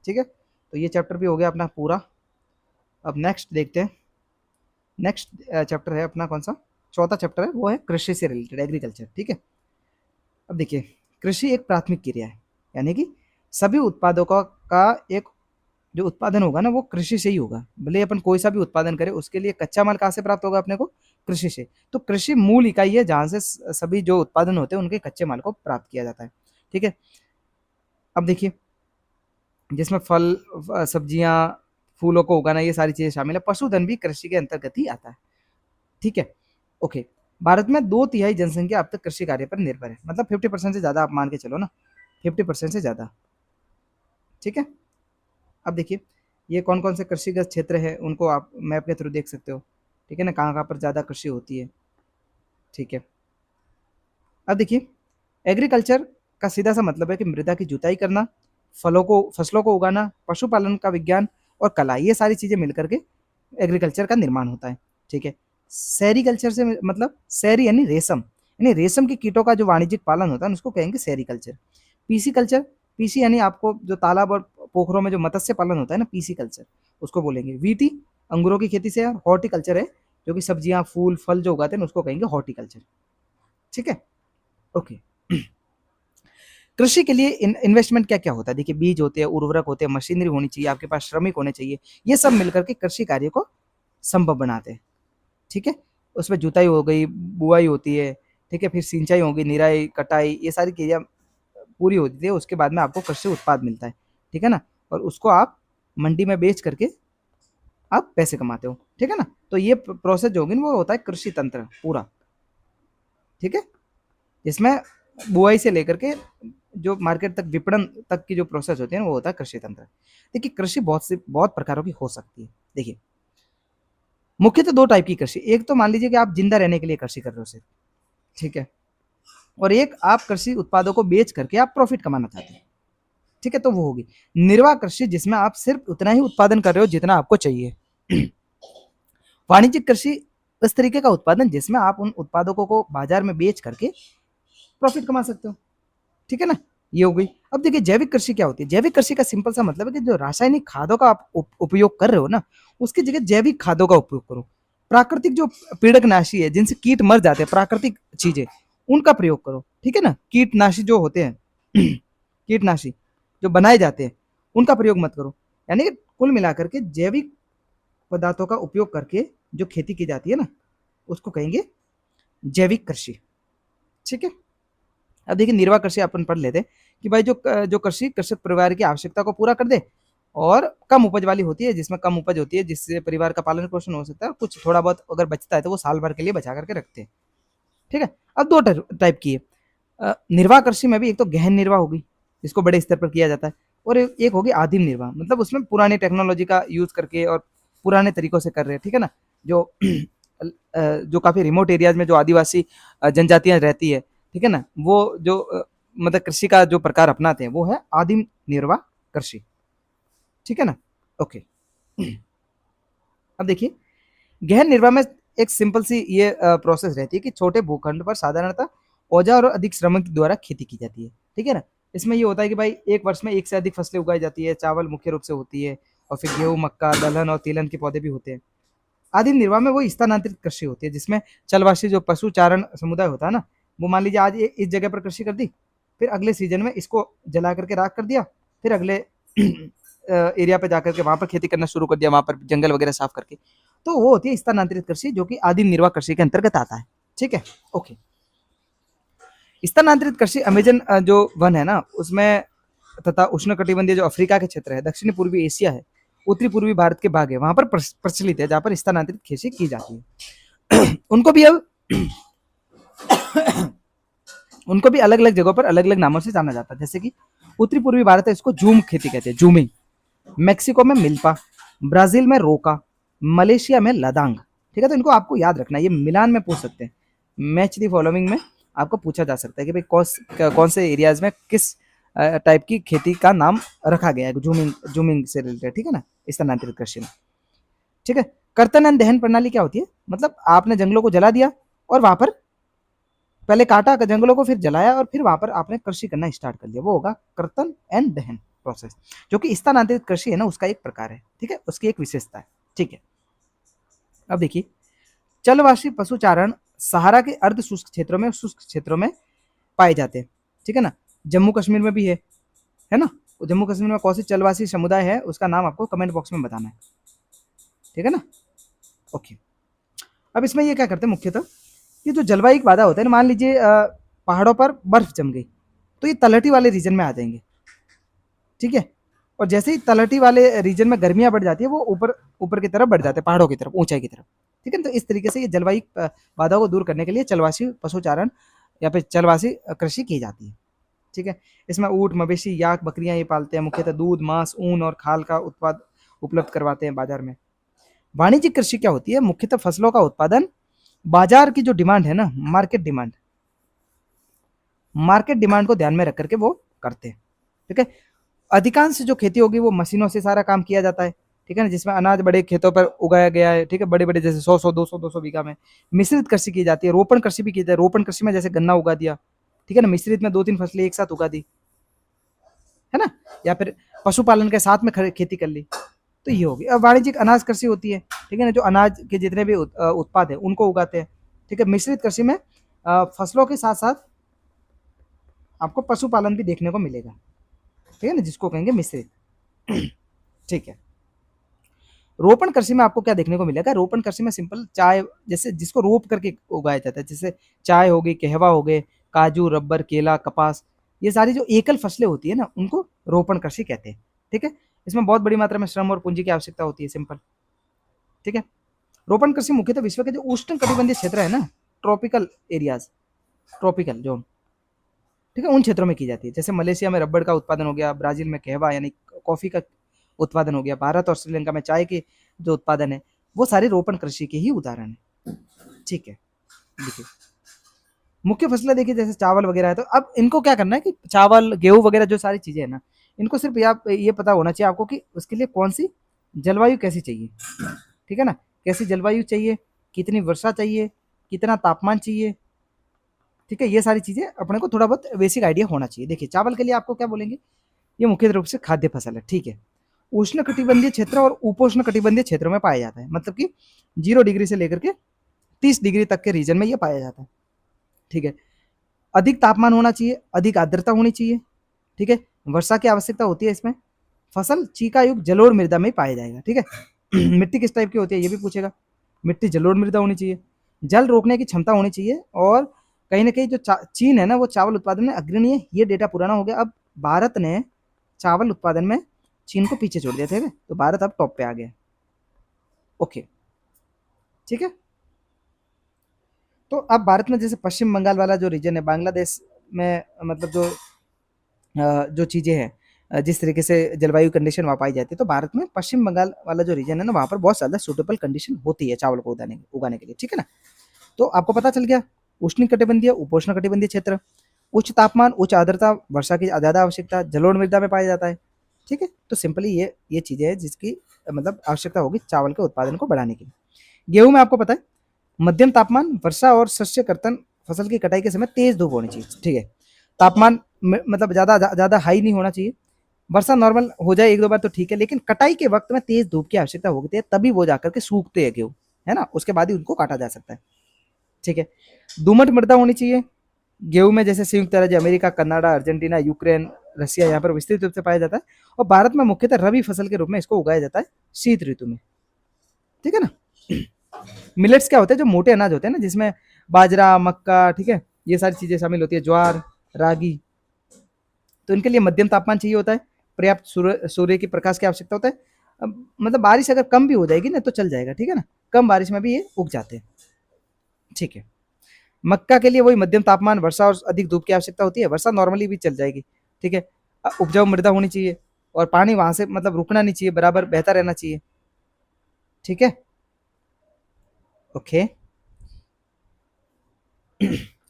ठीक है। तो ये चैप्टर भी हो गया अपना पूरा। अब नेक्स्ट देखते हैं। नेक्स्ट चैप्टर है अपना कौन सा, चौथा चैप्टर है, वो है कृषि से रिलेटेड, एग्रीकल्चर। ठीक है। अब देखिए, कृषि एक प्राथमिक क्रिया है, यानी कि सभी उत्पादों का एक जो उत्पादन होगा ना वो कृषि से ही होगा। भले अपन कोई सा भी उत्पादन करें उसके लिए कच्चा माल कहाँ से प्राप्त होगा अपने को? कृषि से। तो कृषि मूल इकाई है जहाँ से सभी जो उत्पादन होते हैं उनके कच्चे माल को प्राप्त किया जाता है। ठीक है, अब देखिए जिसमें फल, सब्जियां, फूलों को उगाना, ये सारी चीजें शामिल है। पशुधन भी कृषि के अंतर्गत ही आता है। ठीक है, ओके। भारत में 2/3 जनसंख्या अब तक कृषि कार्य पर निर्भर है, मतलब 50% से ज्यादा आप मान के चलो ना, 50% से ज्यादा। ठीक है, अब देखिए ये कौन कौन से कृषिगत क्षेत्र है उनको आप मैप के थ्रू देख सकते हो। ठीक है ना, कहाँ कहाँ पर ज्यादा कृषि होती है। ठीक है, अब देखिए एग्रीकल्चर का सीधा सा मतलब है कि मृदा की जुताई करना, फसलों को उगाना, पशुपालन का विज्ञान और कला, ये सारी चीजें मिलकर के एग्रीकल्चर का निर्माण होता है। ठीक है, सेरीकल्चर से मतलब सेरी यानी रेशम के कीटों का जो वाणिज्यिक पालन होता है उसको कहेंगे सेरीकल्चर। पीसी कल्चर, पीसी यानी आपको जो तालाब और पोखरों में जो मत्स्य पालन होता है ना, पीसी कल्चर उसको बोलेंगे। वीटी अंगूरों की खेती से, और हॉर्टिकल्चर है जो कि सब्जियां, फूल, फल जो उगाते हैं उसको कहेंगे हॉर्टिकल्चर। ठीक है, ओके। कृषि के लिए इन्वेस्टमेंट क्या क्या होता है? देखिए बीज होते हैं, उर्वरक होते हैं, मशीनरी होनी चाहिए, आपके पास श्रमिक होने चाहिए, ये सब मिलकर के कृषि कार्य को संभव बनाते हैं। ठीक है, उसमें जुताई हो गई, बुआई होती है, ठीक है, फिर सिंचाई होगी, निराई, कटाई, ये सारी क्रिया पूरी होती है, उसके बाद में आपको कृषि उत्पाद मिलता है। ठीक है ना, और उसको आप मंडी में बेच करके आप पैसे कमाते हो। ठीक है ना, तो ये प्रोसेस जो होगी वो होता है कृषि तंत्र पूरा। ठीक है, इसमें बुआई से लेकर के जो मार्केट तक, विपणन तक की जो प्रोसेस होती है ना वो होता है कृषि तंत्र। देखिए कृषि बहुत प्रकारों की हो सकती है। देखिए मुख्यतः 2 टाइप की कृषि, एक तो मान लीजिए कि आप जिंदा रहने के लिए कृषि कर रहे हो सिर्फ, ठीक है, और एक आप कृषि उत्पादों को बेच करके आप प्रॉफिट कमाना चाहते हैं। ठीक है, तो वो होगी निर्वाह कृषि, जिसमें आप सिर्फ उतना ही उत्पादन कर रहे हो जितना आपको चाहिए। वाणिज्यिक कृषि उस तरीके का उत्पादन जिसमें आप उन उत्पादकों को बाजार में बेच करके प्रॉफिट कमा सकते हो। ठीक है ना, ये हो गई। अब देखिए जैविक कृषि क्या होती है? जैविक कृषि का सिंपल सा मतलब है कि जो रासायनिक खादों का आप उपयोग कर रहे हो ना, उसकी जगह जैविक खादों का उपयोग करो। प्राकृतिक जो पीड़कनाशी है, जिनसे कीट मर जाते हैं, प्राकृतिक चीजें, उनका प्रयोग करो। ठीक है ना, कीटनाशी जो होते हैं कीटनाशी जो बनाए जाते हैं उनका प्रयोग मत करो। यानी कि कुल मिलाकर के जैविक पदार्थों का उपयोग करके जो खेती की जाती है ना उसको कहेंगे जैविक कृषि। ठीक है, अब देखिए निर्वाह कृषि अपन पढ़ लेते हैं कि भाई जो कृषि कृषक परिवार की आवश्यकता को पूरा कर दे और कम उपज वाली होती है, जिसमें कम उपज होती है जिससे परिवार का पालन पोषण हो सकता है, कुछ थोड़ा बहुत अगर बचता है तो वो साल भर के लिए बचा करके रखते हैं। ठीक है, अब 2 टाइप की है निर्वाह कृषि में भी। एक तो गहन निर्वाह होगी जिसको बड़े स्तर पर किया जाता है, और एक होगी आदिम निर्वाह, मतलब उसमें पुरानी टेक्नोलॉजी का यूज करके और पुराने तरीकों से कर रहे हैं। ठीक है ना, जो जो काफी रिमोट एरियाज में जो आदिवासी जनजातियां रहती है, ठीक है ना, वो जो मतलब कृषि का जो प्रकार अपनाते हैं वो है आदिम निर्वाह कृषि। ठीक है ना, ओके। अब देखिए गहन निर्वाह में एक सिंपल सी ये प्रोसेस रहती है कि छोटे भूखंड पर साधारणतः औजार और अधिक श्रमिक द्वारा खेती की जाती है। ठीक है ना, इसमें ये होता है कि भाई एक वर्ष में एक से अधिक फसलें उगाई जाती है, चावल मुख्य रूप से होती है, और फिर गेहूं, मक्का, दलहन और तिलहन के पौधे भी होते हैं। आदिम निर्वाह में वो स्थानांतरित कृषि होती है जिसमें चलवासी जो पशु चारण समुदाय होता है ना, वो मान लीजिए आज इस जगह पर कृषि कर दी, फिर अगले सीजन में इसको जला करके राख कर दिया, फिर अगले एरिया पे जाकर के वहां पर खेती करना शुरू कर दिया, वहां पर जंगल वगैरह साफ करके। तो वो होती है स्थानांतरित कृषि जो कि आदिम निर्वाह कृषि के अंतर्गत आता है। ठीक है, ओके। स्थानांतरित कृषि अमेजन जो वन है ना उसमें, तथा उष्ण कटिबंधीय जो अफ्रीका के क्षेत्र है, दक्षिणी पूर्वी एशिया है, उत्तरी पूर्वी भारत के भाग है, वहां पर प्रचलित है, जहां पर स्थानांतरित खेती की जाती है। उनको भी अब उनको भी अलग अलग जगहों पर अलग अलग नामों से जाना जाता है। जैसे कि उत्तरी पूर्वी भारत है, इसको जूम खेती कहते हैं, जूमिंग। मेक्सिको में मिल्पा, ब्राजील में रोका, मलेशिया में लदांग। ठीक है, तो इनको आपको याद रखना है, ये मिलान में पूछ सकते हैं, मैच दी फॉलोइंग में आपको पूछा जा सकता है कि भाई कौन से एरियाज में किस टाइप की खेती का नाम रखा गया है जूमिंग जूमिंग से रिलेटेड। ठीक है ना, स्थानांतरित कृषि में। ठीक है, कर्तन एंड दहन प्रणाली क्या होती है? मतलब आपने जंगलों को जला दिया और वहां पर पहले काटा जंगलों को, फिर जलाया और फिर वहां पर आपने कृषि करना स्टार्ट कर दिया, वो होगा कर्तन एंड दहन प्रोसेस, जो कि स्थानांतरित कृषि है ना उसका एक प्रकार है। ठीक है, उसकी एक विशेषता है। ठीक है, अब देखिए चलवासी पशुचारण सहारा के अर्ध शुष्क क्षेत्रों में, शुष्क क्षेत्रों में पाए जाते हैं। ठीक है ना, जम्मू कश्मीर में भी है ना, जम्मू कश्मीर में कौन सी चलवासी समुदाय है, उसका नाम आपको कमेंट बॉक्स में बताना है, ठीक है ना। ओके, अब इसमें ये क्या करते हैं मुख्यतः, ये जो जलवायु बाधा होता है ना, मान लीजिए पहाड़ों पर बर्फ जम गई, तो ये तलहटी वाले रीजन में आ जाएंगे, ठीक है। और जैसे ही तलहटी वाले रीजन में गर्मियां बढ़ जाती है, वो ऊपर ऊपर की तरफ बढ़ जाते हैं, पहाड़ों की तरफ, ऊंचाई की तरफ, ठीक है। तो इस तरीके से ये जलवायु बाधा को दूर करने के लिए चलवासी पशुचारण या फिर चलवासी कृषि की जाती है, ठीक है। इसमें ऊँट, मवेशी, याक, बकरियां ये पालते हैं, मुख्यतः दूध, मांस, ऊन और खाल का उत्पाद उपलब्ध करवाते हैं बाजार में। वाणिज्यिक कृषि क्या होती है, मुख्यतः फसलों का उत्पादन बाजार की जो डिमांड है ना, मार्केट डिमांड को ध्यान में रख करके वो करते हैं, ठीक है। अधिकांश जो खेती होगी वो मशीनों से सारा काम किया जाता है, ठीक है ना, जिसमें अनाज बड़े खेतों पर उगाया गया है, ठीक है, बड़े बड़े जैसे 100 100 200 बीघा में। मिश्रित कृषि की जाती है, रोपण कृषि भी की जाती है, रोपण कृषि में जैसे गन्ना उगा दिया, ठीक है ना, मिश्रित में 2-3 फसलें एक साथ उगा दी, है ना, या फिर पशुपालन के साथ में खेती कर ली, तो ये होगी। अब वाणिज्यिक अनाज कृषि होती है, ठीक है ना, जो अनाज के जितने भी उत्पाद है उनको उगाते हैं, ठीक है। मिश्रित कृषि में फसलों के साथ साथ आपको पशुपालन भी देखने को मिलेगा, ठीक है ना, जिसको कहेंगे मिश्रित, ठीक है। रोपण कृषि में आपको क्या देखने को मिलेगा, रोपण कृषि में सिंपल चाय, जैसे जिसको रोप करके उगाया जाता है, जैसे चाय हो गई, कहवा हो गए, काजू, रबर, केला, कपास, ये सारी जो एकल फसलें होती है ना, उनको रोपण कृषि कहते हैं, ठीक है। इसमें बहुत बड़ी मात्रा में श्रम और पूंजी की आवश्यकता होती है, सिंपल, ठीक है। रोपण कृषि मुख्यतः विश्व के जो उष्ण कटिबंधीय क्षेत्र है ना, ट्रॉपिकल एरियाज, ट्रॉपिकल जोन, ठीक है, उन क्षेत्रों में की जाती है। जैसे मलेशिया में रबड़ का उत्पादन हो गया, ब्राजील में कहवा यानी कॉफी का उत्पादन हो गया, भारत और श्रीलंका में चाय के जो उत्पादन है, वो सारे रोपण कृषि के ही उदाहरण है, ठीक है। देखिए मुख्य फसलें देखिए जैसे चावल वगैरह है, तो अब इनको क्या करना है कि चावल, गेहूं वगैरह जो सारी चीजें है ना, इनको सिर्फ ये पता होना चाहिए आपको कि उसके लिए कौन सी जलवायु कैसी चाहिए, ठीक है ना, कैसी जलवायु चाहिए, कितनी वर्षा चाहिए, कितना तापमान चाहिए, ठीक है। ये सारी चीजें अपने को थोड़ा बहुत बेसिक आइडिया होना चाहिए। देखिए चावल के लिए आपको क्या बोलेंगे, ये मुख्य रूप से खाद्य फसल है, ठीक है। उष्ण कटिबंधीय क्षेत्र और उपोष्ण कटिबंधीय क्षेत्रों में पाया जाता है, मतलब कि 0 डिग्री से लेकर के 30 डिग्री तक के रीजन में ये पाया जाता है, ठीक है। अधिक तापमान होना चाहिए, अधिक आर्द्रता होनी चाहिए, ठीक है। वर्षा की आवश्यकता होती है इसमें। फसल चीका युक्त जलोढ़ मृदा में पाया जाएगा, ठीक है। मिट्टी किस टाइप की होती है ये भी पूछेगा, मिट्टी जलोढ़ मृदा होनी चाहिए, जल रोकने की क्षमता होनी चाहिए, और कहीं ना कहीं जो चीन है ना, वो चावल उत्पादन में अग्रणी है। ये डेटा पुराना हो गया, अब भारत ने चावल उत्पादन में चीन को पीछे छोड़ दिया था, तो भारत अब टॉप पे आ गया, ओके, ठीक है। तो अब भारत में जैसे पश्चिम बंगाल वाला जो रीजन है, बांग्लादेश में, मतलब जो चीज़ें हैं, जिस तरीके से जलवायु कंडीशन वहाँ पाई जाती है, तो भारत में पश्चिम बंगाल वाला जो रीजन है ना, वहाँ पर बहुत ज़्यादा सूटेबल कंडीशन होती है चावल को उगाने के लिए, ठीक है ना। तो आपको पता चल गया, उष्ण कटिबंधीय, उपोष्ण कटिबंधीय क्षेत्र, उच्च तापमान, उच्च आर्द्रता, वर्षा की ज़्यादा आवश्यकता, जलोढ़ मृदा में पाया जाता है, ठीक है। तो सिंपली ये चीज़ें हैं जिसकी मतलब आवश्यकता होगी चावल के उत्पादन को बढ़ाने के लिए। गेहूं में आपको पता है मध्यम तापमान, वर्षा और शस्य कर्तन, फसल की कटाई के समय तेज धूप होनी चाहिए, ठीक है। तापमान मतलब ज़्यादा हाई नहीं होना चाहिए, वर्षा नॉर्मल हो जाए 1-2 बार तो ठीक है, लेकिन कटाई के वक्त में तेज धूप की आवश्यकता होती है, तभी वो जाकर के सूखते हैं गेहूँ, है ना, उसके बाद ही उनको काटा जा सकता है, ठीक है। दोमट मृदा होनी चाहिए गेहूं में, जैसे संयुक्त राज्य अमेरिका, कनाडा, अर्जेंटीना, यूक्रेन, रसिया यहाँ पर विस्तृत रूप से पाया जाता है, और भारत में मुख्यतः रबी फसल के रूप में इसको उगाया जाता है शीत ऋतु में, ठीक है ना। मिलेट्स क्या होते हैं, जो मोटे अनाज होते हैं ना, जिसमें बाजरा, मक्का, ठीक है, ये सारी चीजें शामिल होती है, ज्वार, रागी, तो इनके लिए मध्यम तापमान चाहिए होता है, पर्याप्त सूर्य की प्रकाश की आवश्यकता होता है। मतलब बारिश अगर कम भी हो जाएगी ना तो चल जाएगा, ठीक है ना, कम बारिश में भी ये उग जाते हैं, ठीक है। मक्का के लिए वही मध्यम तापमान, वर्षा और अधिक धूप की आवश्यकता होती है, वर्षा नॉर्मली भी चल जाएगी, ठीक है। उपजाऊ मृदा होनी चाहिए, और पानी वहां से मतलब रुकना नहीं चाहिए, बराबर बहता रहना चाहिए, ठीक है, ओके।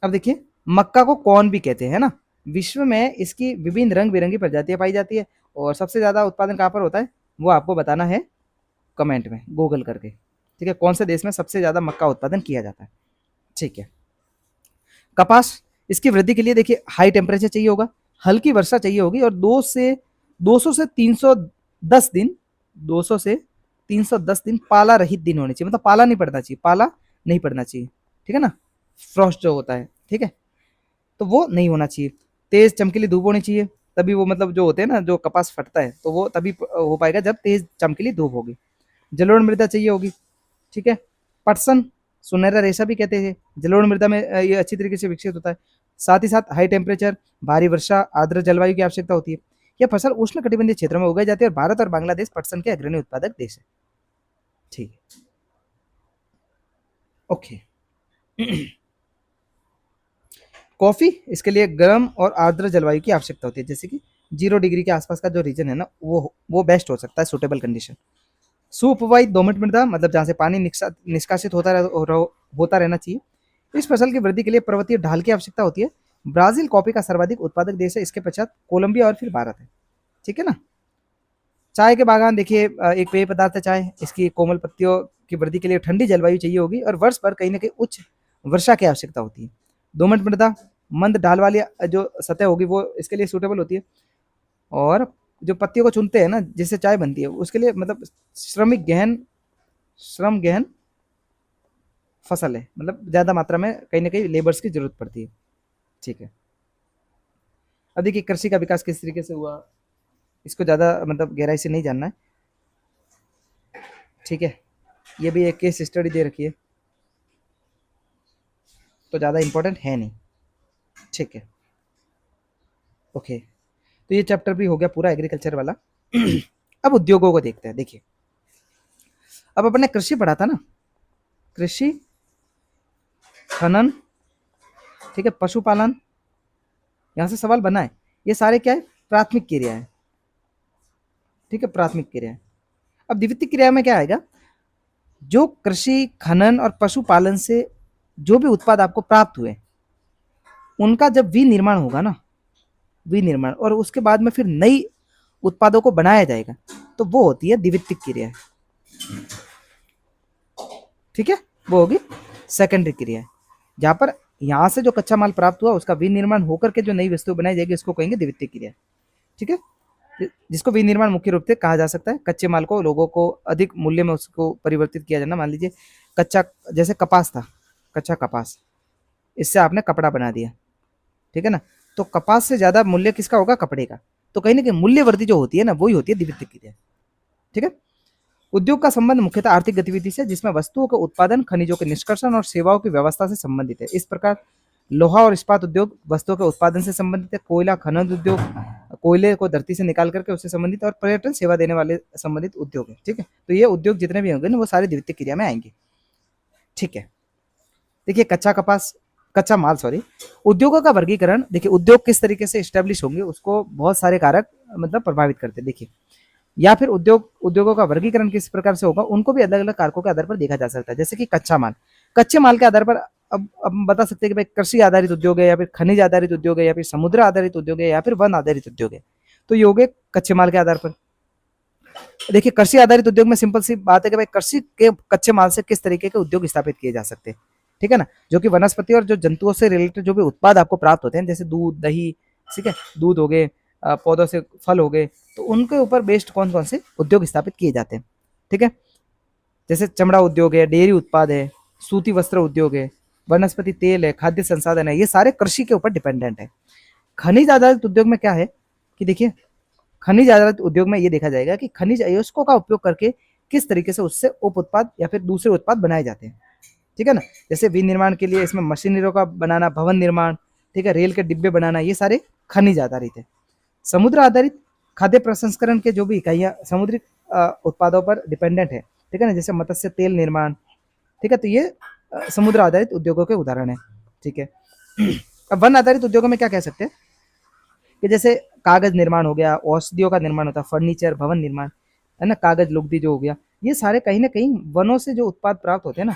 अब देखिए मक्का को कौन भी कहते हैं ना, विश्व में इसकी विभिन्न रंग बिरंगी प्रजातियां पाई जाती है, और सबसे ज्यादा उत्पादन कहाँ पर होता है वो आपको बताना है कमेंट में गूगल करके, ठीक है, कौन से देश में सबसे ज्यादा मक्का उत्पादन किया जाता है, ठीक है। कपास, इसकी वृद्धि के लिए देखिए हाई टेम्परेचर चाहिए होगा, हल्की वर्षा चाहिए होगी, और 200 से 310 दिन 200 से 310 दिन पाला रहित दिन होने चाहिए, मतलब पाला नहीं पड़ना चाहिए, पाला नहीं पड़ना चाहिए, ठीक है ना, फ्रॉस्ट जो होता है, ठीक है, तो वो नहीं होना चाहिए। तेज चमकीली धूप होनी चाहिए, तभी वो मतलब जो होते हैं ना, जो कपास फटता है तो वो तभी हो पाएगा जब तेज चमकीली धूप होगी। जलोढ़ मृदा चाहिए होगी, ठीक है। पटसन, सुनहरा रेशा भी कहते हैं, जलोढ़ मृदा में ये अच्छी तरीके से विकसित होता है। साथ ही साथ हाई टेम्परेचर, भारी वर्षा, आर्द्र जलवायु की आवश्यकता होती है। यह फसल उष्ण कटिबंधीय क्षेत्रों में उगाई जाती है और भारत और बांग्लादेश पटसन के अग्रणी उत्पादक देश है। ठीक है, ओके। कॉफी, इसके लिए गर्म और आर्द्र जलवायु की आवश्यकता होती है, जैसे कि 0 डिग्री के आसपास का जो रीजन है ना, वो बेस्ट हो सकता है, सुटेबल कंडीशन। सुउपवाई दोमट मृदा, मतलब जहाँ से पानी निष्कासित होता रहना चाहिए। इस फसल की वृद्धि के लिए पर्वतीय ढाल की आवश्यकता होती है। ब्राजील कॉफी का सर्वाधिक उत्पादक देश है, इसके पश्चात कोलंबिया और फिर भारत है, ठीक है ना। चाय के बागान देखिए, एक पेय पदार्थ है चाय। इसकी कोमल पत्तियों की वृद्धि के लिए ठंडी जलवायु चाहिए होगी और वर्ष भर कहीं ना कहीं उच्च वर्षा की आवश्यकता होती है। दोमट मृदा, मंद ढाल वाली जो सतह होगी वो इसके लिए सूटेबल होती है। और जो पत्तियों को चुनते हैं ना, जिससे चाय बनती है, उसके लिए मतलब श्रम गहन फसल है, मतलब ज्यादा मात्रा में कहीं ना कहीं लेबर्स की जरूरत पड़ती है, ठीक है। अब देखिए कृषि का विकास किस तरीके से हुआ, इसको ज़्यादा मतलब गहराई से नहीं जानना है, ठीक है। ये भी एक केस स्टडी दे रखी है, तो ज़्यादा इम्पोर्टेंट है नहीं, ठीक है, ओके। तो ये चैप्टर भी हो गया पूरा एग्रीकल्चर वाला। अब उद्योगों को देखते हैं। देखिए, अब अपन ने कृषि पढ़ा था ना, कृषि, खनन, ठीक है, पशुपालन, यहाँ से सवाल बना है। ये सारे क्या है, प्राथमिक क्रिया है, ठीक है, प्राथमिक क्रिया है। अब द्वितीयक क्रिया में क्या आएगा, जो कृषि, खनन और पशुपालन से जो भी उत्पाद आपको प्राप्त हुए, उनका जब विनिर्माण होगा ना, विनिर्माण, और उसके बाद में फिर नई उत्पादों को बनाया जाएगा, तो वो होती है द्वितीयक क्रिया, ठीक है। वो होगी सेकेंडरी क्रिया, जहां पर यहां से जो कच्चा माल प्राप्त हुआ उसका विनिर्माण होकर के जो नई वस्तु बनाई जाएगी, इसको कहेंगे द्वितीयक क्रिया, ठीक है। जिसको विनिर्माण मुख्य रूप से कहा जा सकता है, कच्चे माल को लोगों को अधिक मूल्य में उसको परिवर्तित किया जाना। मान लीजिए कच्चा, जैसे कपास था, कच्चा कपास, इससे आपने कपड़ा बना दिया, ठीक है ना, तो कपास से ज्यादा मूल्य किसका होगा, कपड़े का। तो कहीं ना कहीं मूल्य वृद्धि जो होती है ना, वही होती है द्वितीयक क्रिया, ठीक है। उद्योग का संबंध मुख्यतः आर्थिक गतिविधि से, जिसमें वस्तुओं का उत्पादन, खनिजों के निष्कर्षण और सेवाओं की व्यवस्था से संबंधित है। इस प्रकार लोहा और इस्पात उद्योग वस्तुओं के उत्पादन से संबंधित है। कोयला खनन उद्योग कोयले को धरती से निकाल करके उससे संबंधित, और पर्यटन सेवा देने वाले संबंधित उद्योग है, ठीक है। तो ये उद्योग जितने भी होंगे ना, वो सारे द्वितीयक क्रिया में आएंगे, ठीक है। देखिए कच्चा माल, सॉरी, उद्योगों का वर्गीकरण। देखिए उद्योग किस तरीके से स्टैब्लिश होंगे, उसको बहुत सारे कारक मतलब प्रभावित करते हैं। देखिए, या फिर उद्योगों का वर्गीकरण किस प्रकार से होगा, उनको भी अलग अलग कारकों के आधार पर देखा जा सकता है। जैसे कि कच्चा माल, कच्चे माल के आधार पर अब हम बता सकते हैं कि भाई कृषि आधारित उद्योग है, या फिर खनिज आधारित उद्योग है, या फिर समुद्र आधारित उद्योग है, या फिर वन आधारित उद्योग है। तो ये हो गए कच्चे माल के आधार पर। देखिए कृषि आधारित उद्योग में सिंपल सी बात है कि भाई कृषि के कच्चे माल से किस तरीके के उद्योग स्थापित किए जा सकते हैं, ठीक है ना, जो कि वनस्पति और जो जंतुओं से रिलेटेड जो भी उत्पाद आपको प्राप्त होते हैं, जैसे दूध, दही, ठीक है, दूध हो गए, पौधों से फल हो गए, तो उनके ऊपर बेस्ड कौन कौन से उद्योग स्थापित किए जाते हैं, ठीक है। जैसे चमड़ा उद्योग है, डेयरी उत्पाद है, सूती वस्त्र उद्योग है, वनस्पति तेल है, खाद्य संसाधन है, ये सारे कृषि के ऊपर डिपेंडेंट है। खनिज आधारित उद्योग में क्या है कि देखिए, खनिज आधारित उद्योग में ये देखा जाएगा कि खनिज अयस्कों का उपयोग करके किस तरीके से उससे उप उत्पाद या फिर दूसरे उत्पाद बनाए जाते हैं, ठीक है ना। जैसे विनिर्माण के लिए इसमें मशीनरियों का बनाना, भवन निर्माण, ठीक है, रेल के डिब्बे बनाना, ये सारे खनिज आधारित है। समुद्र आधारित खाद्य प्रसंस्करण के जो भी इकाइयाँ समुद्री उत्पादों पर डिपेंडेंट है, ठीक है ना, जैसे मत्स्य तेल निर्माण, ठीक है, तो ये समुद्र आधारित उद्योगों के उदाहरण है, ठीक है। अब वन आधारित उद्योगों में क्या कह सकते हैं कि जैसे कागज निर्माण हो गया, औषधियों का निर्माण होता है, फर्नीचर, भवन निर्माण, है ना, कागज लुगदी जो हो गया, ये सारे कहीं ना कहीं वनों से जो उत्पाद प्राप्त होते हैं ना,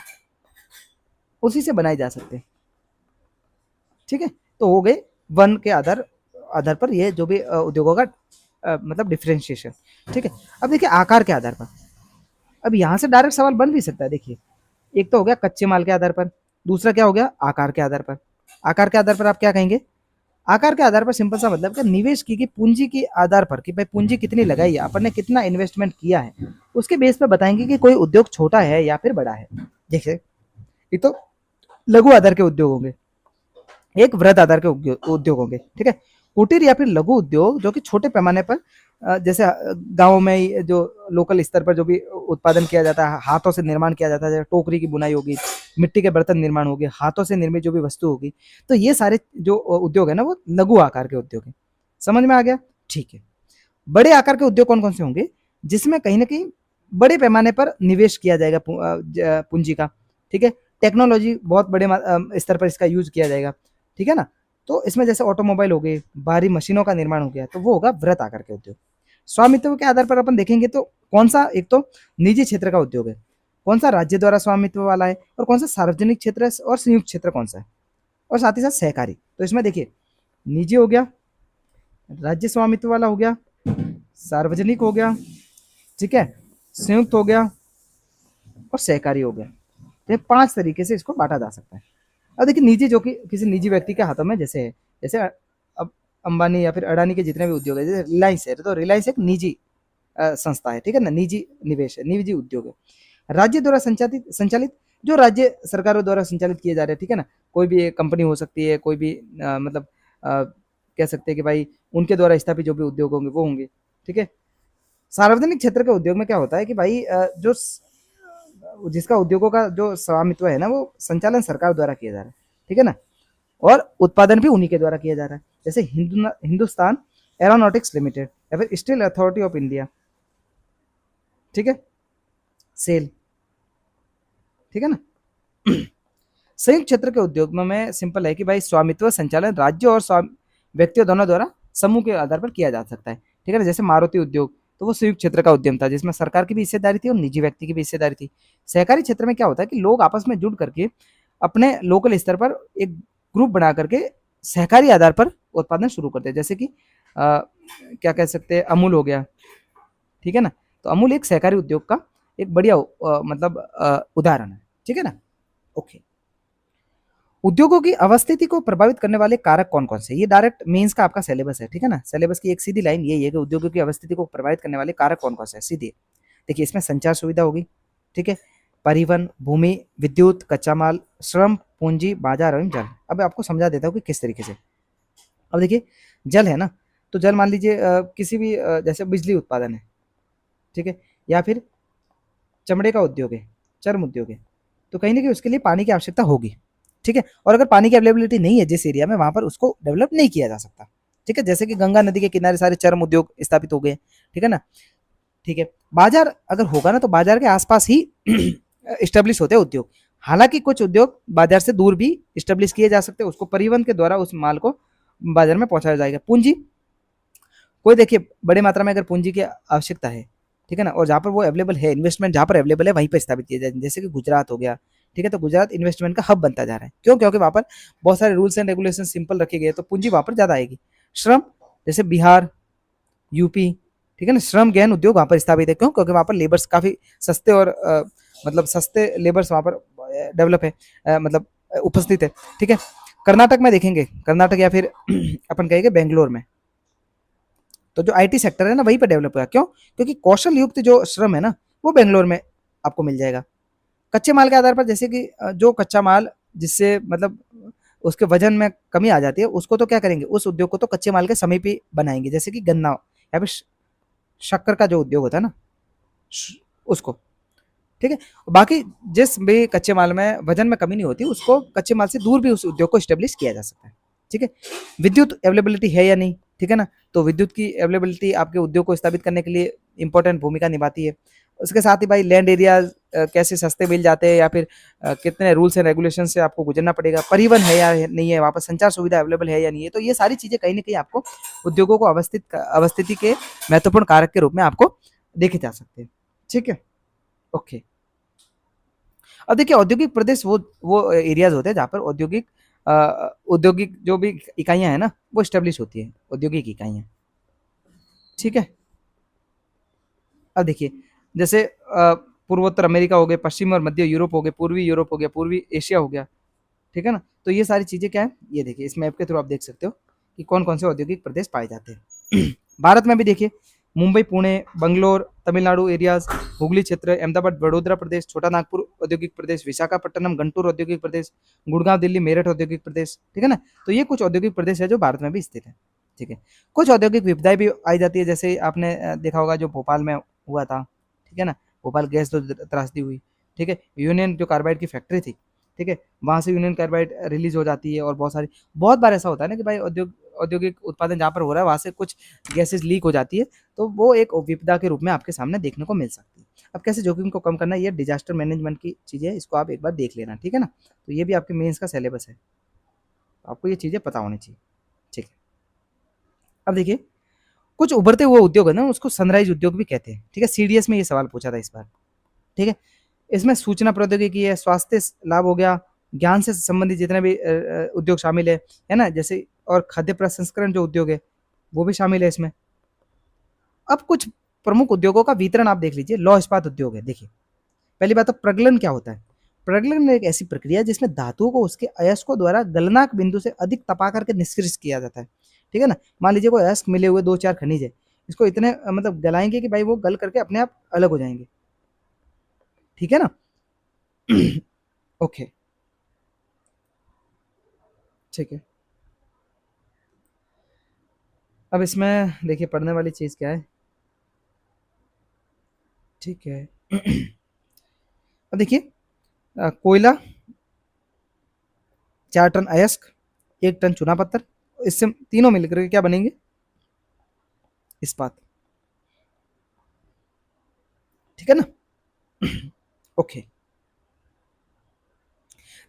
उसी से बनाए जा सकते हैं, ठीक है। तो हो गए वन के आधार पर ये जो भी उद्योगों का मतलब डिफ्रेंशिएशन, ठीक है। अब देखिए आकार के आधार पर, अब यहाँ से डायरेक्ट सवाल बन भी सकता है। देखिए एक तो हो गया कच्चे माल के आधार पर, दूसरा क्या हो गया, आकार के आधार पर। आकार के आधार पर आप क्या कहेंगे, आकार के आधार पर सिंपल सा मतलब कि निवेश की पूंजी के आधार पर, कि भाई पूंजी कितनी लगाई है, अपन ने कितना इन्वेस्टमेंट किया है, उसके बेस पर बताएंगे कि कोई उद्योग छोटा है या फिर बड़ा है। जैसे ये तो लघु आधार के उद्योग होंगे, एक वृहद आधार के उद्योग होंगे, ठीक है। कुटीर या फिर लघु उद्योग जो कि छोटे पैमाने पर जैसे गाँव में ही जो लोकल स्तर पर जो भी उत्पादन किया जाता है, हाथों से निर्माण किया जाता है, जैसे टोकरी की बुनाई होगी, मिट्टी के बर्तन निर्माण हो गए, हाथों से निर्मित जो भी वस्तु होगी, तो ये सारे जो उद्योग है ना वो लघु आकार के उद्योग है। समझ में आ गया? ठीक है। बड़े आकार के उद्योग कौन कौन से होंगे? जिसमें कहीं ना कहीं बड़े पैमाने पर निवेश किया जाएगा पूंजी का, ठीक है। टेक्नोलॉजी बहुत बड़े स्तर पर इसका यूज किया जाएगा, ठीक है ना। तो इसमें जैसे ऑटोमोबाइल हो गए, भारी मशीनों का निर्माण हो गया, तो वो होगा वृहत आकार के उद्योग। स्वामित्व के आधार पर अपन देखेंगे तो कौन सा, एक तो निजी क्षेत्र का उद्योग है, कौन सा राज्य द्वारा स्वामित्व वाला है, और कौन सा सार्वजनिक क्षेत्र है, और संयुक्त क्षेत्र कौन सा है, और साथ ही साथ सहकारी। तो इसमें देखिए निजी हो गया, राज्य स्वामित्व वाला हो गया, सार्वजनिक हो गया, ठीक है, संयुक्त हो गया, और सहकारी हो गया। तो 5 तरीके से इसको बांटा जा सकता है। अब देखिए निजी जो कि किसी निजी व्यक्ति के हाथों में जैसे है, जैसे अब अंबानी या फिर अडानी के जितने भी उद्योग है, जैसे रिलायंस है, तो रिलायंस एक निजी संस्था है, ठीक है ना, निजी निवेश है, निजी उद्योग है। राज्य द्वारा संचालित संचालित जो राज्य सरकारों द्वारा संचालित किए जा रहे हैं, ठीक है ना, कोई भी एक कंपनी हो सकती है, कोई भी मतलब कह सकते हैं कि भाई उनके द्वारा स्थापित जो भी उद्योग होंगे वो होंगे, ठीक है। सार्वजनिक क्षेत्र के उद्योग में क्या होता है कि भाई जो जिसका उद्योगों का जो स्वामित्व है ना वो संचालन सरकार द्वारा किया जा रहा है, ठीक है ना, और उत्पादन भी उन्हीं के द्वारा किया जा रहा है। जैसे हिंदुस्तान एरोनॉटिक्स लिमिटेड या फिर स्टील अथॉरिटी ऑफ इंडिया, ठीक है, सेल, ठीक है ना। संयुक्त क्षेत्र के उद्योग में सिंपल है कि भाई स्वामित्व संचालन राज्य और व्यक्तियों दोनों द्वारा समूह के आधार पर किया जा सकता है, ठीक है ना। जैसे मारुति उद्योग, तो वो संयुक्त क्षेत्र का उद्यम था जिसमें सरकार की भी हिस्सेदारी थी और निजी व्यक्ति की भी हिस्सेदारी थी। सहकारी क्षेत्र में क्या होता है कि लोग आपस में जुड़ करके अपने लोकल स्तर पर एक ग्रुप बना करके सहकारी आधार पर उत्पादन शुरू करते हैं। जैसे कि क्या कह सकते हैं, अमूल हो गया, ठीक है ना। तो अमूल एक सहकारी उद्योग का एक बढ़िया मतलब उदाहरण है, ठीक है ना। ओके, उद्योगों की अवस्थिति को प्रभावित करने वाले कारक कौन कौन से? ये डायरेक्ट मेंस का आपका सिलेबस है, ठीक है ना। सिलेबस की एक सीधी लाइन यही है कि उद्योगों की अवस्थिति को प्रभावित करने वाले कारक कौन कौन से है, सीधे देखिए। इसमें संचार सुविधा होगी, ठीक है, परिवहन, भूमि, विद्युत, कच्चा माल, श्रम, पूंजी, बाजार एवं जल। अब आपको समझा देता हूँ कि किस तरीके से। अब देखिए जल है ना, तो जल मान लीजिए किसी भी जैसे बिजली उत्पादन है, ठीक है, या फिर चमड़े का उद्योग है, चर्म उद्योग है, तो कहीं ना कहीं उसके लिए पानी की आवश्यकता होगी, ठीक है। और अगर पानी की अवेलेबिलिटी नहीं है जिस एरिया में, वहां पर उसको डेवलप नहीं किया जा सकता, ठीक है। जैसे कि गंगा नदी के किनारे सारे चर्म उद्योग स्थापित हो गए, ठीक है ना, ठीक है। बाजार अगर होगा ना तो बाजार के आसपास ही स्टेब्लिश होते हैं उद्योग। हालांकि कुछ उद्योग बाजार से दूर भी स्टेब्लिश किए जा सकते हैं, उसको परिवहन के द्वारा उस माल को बाजार में पहुंचाया जाएगा। पूंजी, कोई देखिए बड़ी मात्रा में अगर पूंजी की आवश्यकता है, ठीक है ना, और जहाँ पर वो अवेलेबल है, इन्वेस्टमेंट जहाँ पर अवेलेबल है वहीं पर स्थापित किया जाए। जैसे कि गुजरात हो गया, ठीक है, तो गुजरात इन्वेस्टमेंट का हब बनता जा रहा है। क्यों? क्योंकि वहाँ पर बहुत सारे रूल्स एंड रेगुलेशन सिंपल रखे गए, तो पूंजी वहाँ पर ज़्यादा आएगी। श्रम, जैसे बिहार, यूपी, ठीक है ना, श्रम गहन उद्योग वहाँ पर स्थापित है। क्यों? क्योंकि वहाँ पर लेबर्स काफ़ी सस्ते और मतलब सस्ते लेबर्स वहाँ पर डेवलप है, मतलब उपस्थित है, ठीक है। कर्नाटक में देखेंगे, कर्नाटक या फिर अपन कहेंगे बेंगलोर में, तो जो आईटी सेक्टर है ना वहीं पर डेवलप हुआ। क्यों? क्योंकि कौशल युक्त जो श्रम है ना वो बेंगलोर में आपको मिल जाएगा। कच्चे माल के आधार पर, जैसे कि जो कच्चा माल जिससे मतलब उसके वजन में कमी आ जाती है, उसको तो क्या करेंगे, उस उद्योग को तो कच्चे माल के समीप ही बनाएंगे। जैसे कि गन्ना या फिर शक्कर का जो उद्योग होता है ना उसको, ठीक है। बाकी जिस भी कच्चे माल में वजन में कमी नहीं होती, उसको कच्चे माल से दूर भी उस उद्योग को स्टेब्लिश किया जा सकता है, ठीक है। विद्युत अवेलेबिलिटी है या नहीं, ठीक है ना, तो विद्युत की अवेलेबिलिटी आपके उद्योग को स्थापित करने के लिए इंपॉर्टेंट भूमिका निभाती है। उसके साथ ही भाई लैंड एरिया कैसे सस्ते मिल जाते हैं, या फिर कितने रूल्स एंड रेगुलेशन से आपको गुजरना पड़ेगा, परिवहन है या नहीं है, वहाँ पर संचार सुविधा अवेलेबल है या नहीं है, तो ये सारी चीज़ें कहीं ना कहीं आपको उद्योगों को अवस्थिति के महत्वपूर्ण कारक के रूप में आपको देखे जा सकते हैं, ठीक है। ओके, अब देखिए औद्योगिक प्रदेश वो एरियाज होते हैं जहाँ पर औद्योगिक जो भी इकाइयाँ हैं ना वो स्टेब्लिश होती है, औद्योगिक इकाइयाँ, ठीक है। अब देखिए जैसे पूर्वोत्तर अमेरिका हो गए, पश्चिम और मध्य यूरोप हो गए, पूर्वी यूरोप हो गया, पूर्वी एशिया हो गया, ठीक है ना। तो ये सारी चीज़ें क्या है, ये देखिए इस मैप के थ्रू आप देख सकते हो कि कौन कौन से औद्योगिक प्रदेश पाए जाते हैं। भारत में भी देखिए मुंबई, पुणे, बंगलोर, तमिलनाडु एरियाज, हुगली क्षेत्र, अहमदाबाद, वडोदरा प्रदेश, छोटा नागपुर औद्योगिक प्रदेश, विशाखापट्टनम, गुंटूर औद्योगिक प्रदेश, गुड़गांव, दिल्ली, मेरठ औद्योगिक प्रदेश, ठीक है ना। तो ये कुछ औद्योगिक प्रदेश है जो भारत में भी स्थित है, ठीक है। कुछ औद्योगिक विपदाएँ भी आई जाती है, जैसे आपने देखा होगा जो भोपाल में हुआ था, ठीक है ना? भोपाल गैस जो त्रासदी हुई, ठीक है? यूनियन जो कार्बाइड की फैक्ट्री थी, ठीक है? वहाँ से यूनियन कार्बाइड रिलीज़ हो जाती है और बहुत बार ऐसा होता है ना कि भाई औद्योगिक उत्पादन जहाँ पर हो रहा है, वहाँ से कुछ गैसेज़ लीक हो जाती है, तो वो एक विपदा के रूप में आपके सामने देखने को मिल सकती है। अब कैसे जोखिम को कम करना है, ये डिज़ास्टर मैनेजमेंट की चीज़ें हैं, इसको आप एक बार देख लेना, ठीक है ना? तो ये भी आपके मेंस का सिलेबस है, आपको ये चीज़ें पता होनी चाहिए, ठीक है। अब देखिए, कुछ उभरते हुए उद्योग है ना, उसको सनराइज़ उद्योग भी कहते हैं, ठीक है? सीडीएस में ये सवाल पूछा था इस बार, ठीक है? इसमें सूचना प्रौद्योगिकी है, स्वास्थ्य लाभ हो गया, ज्ञान से संबंधित जितने भी उद्योग शामिल है ना? जैसे और खाद्य प्रसंस्करण जो उद्योग है, वो भी शामिल है इसमें। अब कुछ प्रमुख उद्योगों का वितरण आप देख लीजिए। लौह इस्पात उद्योग है, देखिए। पहली बात तो प्रगलन क्या होता है? प्रगलन एक ऐसी प्रक्रिया है जिसमें धातुओं को उसके अयस्कों द्वारा गलनांक बिंदु से अधिक तपा करके निष्क्रिय किया जाता है, ठीक है ना? मान लीजिए कोई अयस्क मिले हुए 2-4 खनिज है, इसको इतने मतलब गलाएँगे कि भाई वो गल करके अपने आप अलग हो जाएँगे, ठीक है ना? ओके, ठीक है। अब इसमें देखिए पढ़ने वाली चीज़ क्या है? ठीक है। अब देखिए कोयला 4 टन अयस्क, 1 टन चूना पत्थर, इससे तीनों मिलकर के क्या बनेंगे? इस्पात, ठीक है ना? ओके।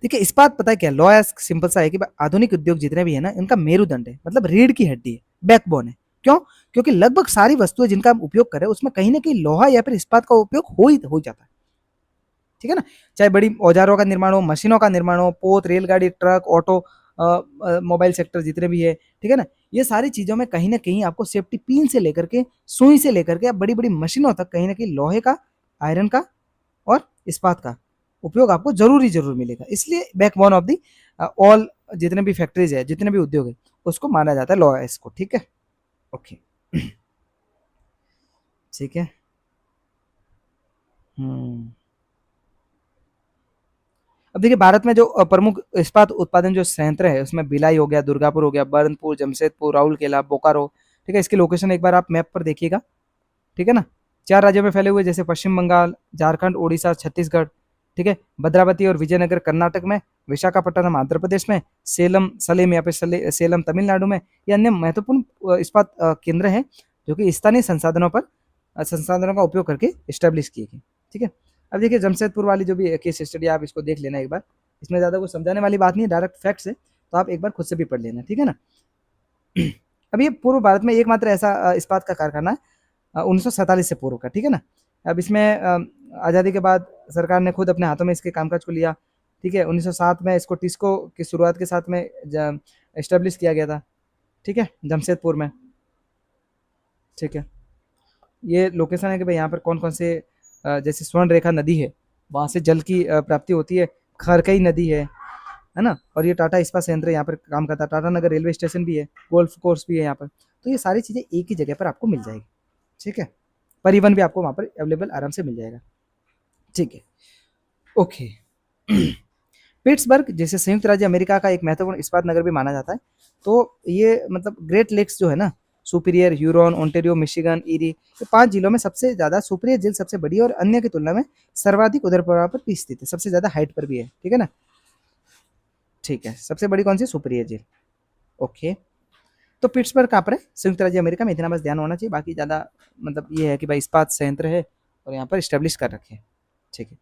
देखिए इस्पात पता है क्या है? लॉ एज़ सिंपल सा है कि भाई आधुनिक उद्योग जितने भी है ना, इनका मेरुदंड है, मतलब रीढ़ की हड्डी है, बैकबोन है। क्यों? क्योंकि लगभग सारी वस्तुएँ जिनका हम उपयोग कर रहे हैं, उसमें कहीं न कहीं लोहा या फिर इस्पात का उपयोग हो ही जाता है। ठीक है ना? चाहे बड़ी औज़ारों का निर्माण हो, मशीनों का निर्माण हो, पोत, रेलगाड़ी, ट्रक, ऑटो मोबाइल सेक्टर जितने भी है, ठीक है ना? ये सारी चीज़ों में कहीं न कहीं आपको सेफ्टी पिन से लेकर के, सुई से लेकर के बड़ी-बड़ी मशीनों तक कहीं न कहीं लोहे का, आयरन का और इस्पात का उपयोग आपको ज़रूर मिलेगा। इसलिए बैकबोन ऑफ द ऑल जितने भी फैक्ट्रीज़ है, जितने भी उद्योग है, उसको माना जाता है लॉयस को, ठीक है? ओके। ठीक है? हुँ। अब देखिए भारत में जो प्रमुख इस्पात उत्पादन जो संयंत्र है, उसमें भिलाई हो गया, दुर्गापुर हो गया, बर्नपुर, जमशेदपुर, राउरकेला, बोकारो, ठीक है? इसकी लोकेशन एक बार आप मैप पर देखिएगा, ठीक है ना? 4 राज्यों में फैले हुए जैसे पश्चिम बंगाल, झारखंड, ओडिशा, छत्तीसगढ़, ठीक है? भद्रावती और विजयनगर कर्नाटक में, विशाखापट्टनम आंध्र प्रदेश में, सलेम या फिर सेलम तमिलनाडु में, ये अन्य महत्वपूर्ण इस्पात केंद्र हैं, जो कि स्थानीय संसाधनों का उपयोग करके एस्टेब्लिश किए गए, ठीक है? अब देखिए जमशेदपुर वाली जो भी केस स्टडी आप इसको देख लेना एक बार, इसमें ज़्यादा कुछ समझाने वाली बात नहीं है, डायरेक्ट फैक्ट्स है, तो आप एक बार खुद से भी पढ़ लेना, ठीक है ना? अब ये पूर्व भारत में एकमात्र ऐसा इस्पात का कारखाना है 1947 से पूर्व का, ठीक है ना? अब इसमें आज़ादी के बाद सरकार ने खुद अपने हाथों में इसके कामकाज को लिया, ठीक है? 1907 में इसको टिस्को की शुरुआत के साथ में एस्टेब्लिश किया गया था, ठीक है? जमशेदपुर में, ठीक है? ये लोकेशन है कि भाई यहाँ पर कौन-कौन से जैसे स्वर्ण रेखा नदी है, वहाँ से जल की प्राप्ति होती है, खरकई नदी है ना? और ये टाटा इस्पात संयंत्र यहाँ पर काम करता है, टाटा नगर रेलवे स्टेशन भी है, गोल्फ कोर्स भी है यहाँ पर, तो ये सारी चीज़ें एक ही जगह पर आपको मिल जाएगी, ठीक है? परिवहन भी आपको वहाँ पर अवेलेबल आराम से मिल जाएगा, ठीक है? ओके। पिट्सबर्ग जैसे संयुक्त राज्य अमेरिका का एक महत्वपूर्ण इस्पात नगर भी माना जाता है, तो ये मतलब ग्रेट लेक्स जो है ना, superior, Huron, Ontario, Michigan, eerie, ये 5 जिलों में सबसे ज़्यादा सुपीरियर झील सबसे बड़ी है और अन्य की तुलना में सर्वाधिक ऊर्ध्वाधर पर भी स्थित है, सबसे ज़्यादा हाइट पर भी है, ठीक है ना? ठीक है, सबसे बड़ी कौन सी? सुपीरियर झील, ओके। तो पिट्सबर्ग कहाँ पर है? संयुक्त राज्य अमेरिका में, इतना बस ध्यान होना चाहिए, बाकी ज़्यादा मतलब ये है कि भाई इस्पात संयंत्र है और यहाँ पर इस्टेब्लिश कर रखे हैं, ठीक है।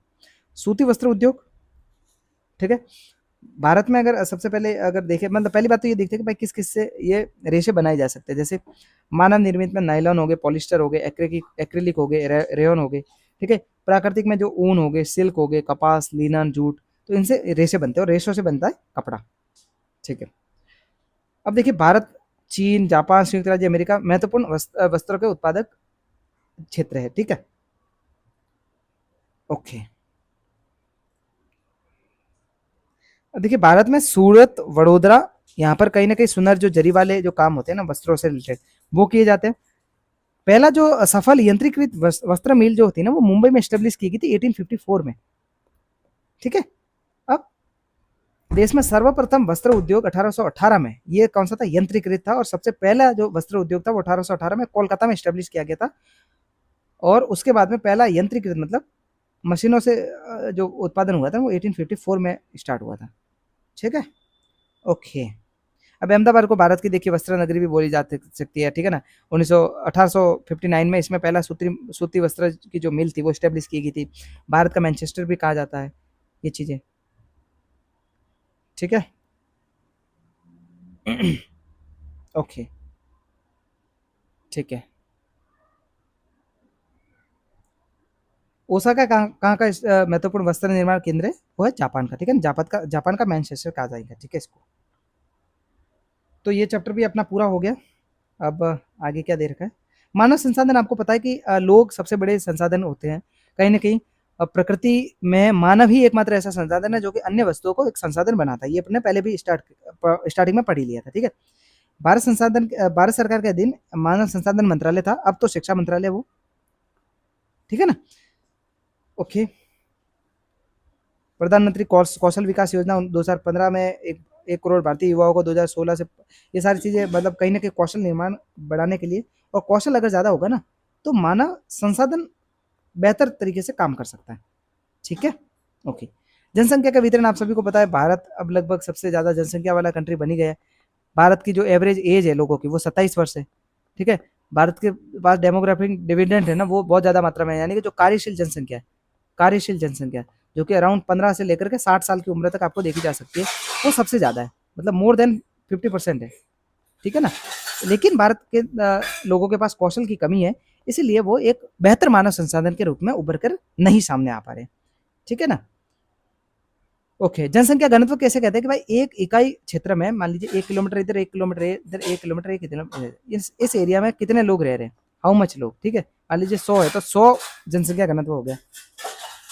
सूती वस्त्र उद्योग, ठीक है? भारत में अगर सबसे पहले अगर देखें, मतलब पहली बात तो ये देखते हैं कि भाई किस-किस से ये रेशे बनाए जा सकते हैं। जैसे मानव निर्मित में नायलॉन हो गए, पॉलिएस्टर हो गए, एक्रिलिक हो गए, रेयॉन हो गए, ठीक है? प्राकृतिक में जो ऊन हो गए, सिल्क हो गए, कपास, लिनन, जूट, तो इनसे रेशे बनते हैं और रेशों से बनता है कपड़ा, ठीक है? अब देखिए भारत, चीन, जापान, संयुक्त राज्य अमेरिका महत्वपूर्ण वस्त्रों के उत्पादक क्षेत्र है, ठीक है? ओके। देखिए भारत में सूरत, वडोदरा, यहाँ पर कहीं न कहीं सुनहर जो जरी वाले जो काम होते हैं ना वस्त्रों से रिलेटेड, वो किए जाते हैं। पहला जो सफल यंत्रीकृत वस्त्र मिल जो होती है ना, वो मुंबई में एस्टेब्लिश की गई थी 1854 में, ठीक है? अब देश में सर्वप्रथम वस्त्र उद्योग 1818 में, ये कौन सा था, यंत्रीकृत था, और सबसे पहला जो वस्त्र उद्योग था वो 1818 में कोलकाता में स्टेब्लिश किया गया था। और उसके बाद में पहला यंत्रीकृत मतलब मशीनों से जो उत्पादन हुआ था वो 1854 में स्टार्ट हुआ था। ठीक है, ओके। अब अहमदाबाद को भारत की देखिए वस्त्र नगरी भी बोली जा सकती है, ठीक है ना। 1859 में इसमें पहला सूती वस्त्र की जो मिल थी वो स्टेब्लिश की गई थी। भारत का मैनचेस्टर भी कहा जाता है, ये चीजें, ठीक है। ओके, ठीक है। ओसाका कहाँ का महत्वपूर्ण वस्त्र निर्माण केंद्र है, वो है जापान का, ठीक है। जापान का मैनचेस्टर कहा जाएगा, ठीक है इसको। तो ये चैप्टर भी अपना पूरा हो गया। अब आगे क्या दे रखा है, मानव संसाधन। आपको पता है कि लोग सबसे बड़े संसाधन होते हैं कहीं ना कहीं। प्रकृति में मानव ही एकमात्र ऐसा संसाधन है जो कि अन्य वस्तुओं को एक संसाधन बनाता है। ये अपने पहले भी स्टार्टिंग में पढ़ ही लिया था, ठीक है। भारत सरकार के अधीन मानव संसाधन मंत्रालय था, अब तो शिक्षा मंत्रालय वो, ठीक है ना। ओके। प्रधानमंत्री कौशल विकास योजना 2015 में 1 करोड़ भारतीय युवाओं को 2016 से, ये सारी चीजें मतलब कहीं ना कहीं कौशल निर्माण बढ़ाने के लिए। और कौशल अगर ज्यादा होगा ना तो मानव संसाधन बेहतर तरीके से काम कर सकता है, ठीक है। ओके। जनसंख्या का वितरण आप सभी को पता है, भारत अब लगभग सबसे ज्यादा जनसंख्या वाला कंट्री बनी गया है। भारत की जो एवरेज एज है लोगों की वो 27 वर्ष है, ठीक है। भारत के पास डेमोग्राफिक डिविडेंड है ना वो बहुत ज्यादा मात्रा में है, यानी कि जो कार्यशील जनसंख्या है, कार्यशील जनसंख्या जो कि अराउंड 15 से लेकर के 60 साल की उम्र तक आपको देखी जा सकती है, वो सबसे ज्यादा है, मतलब मोर देन 50% है, ठीक है ना। लेकिन भारत के लोगों के पास कौशल की कमी है, इसीलिए वो एक बेहतर मानव संसाधन के रूप में उभर कर नहीं सामने आ पा रहे, ठीक है ना। ओके। जनसंख्या घनत्व कैसे कहते हैं कि भाई एक इकाई क्षेत्र में मान लीजिए 1 किलोमीटर इधर, 1 किलोमीटर इधर, 1 किलोमीटर एक इधर, इस एरिया में कितने लोग रह रहे हैं, हाउ मच लोग, ठीक है। मान लीजिए 100 है तो 100 जनसंख्या घनत्व हो गया,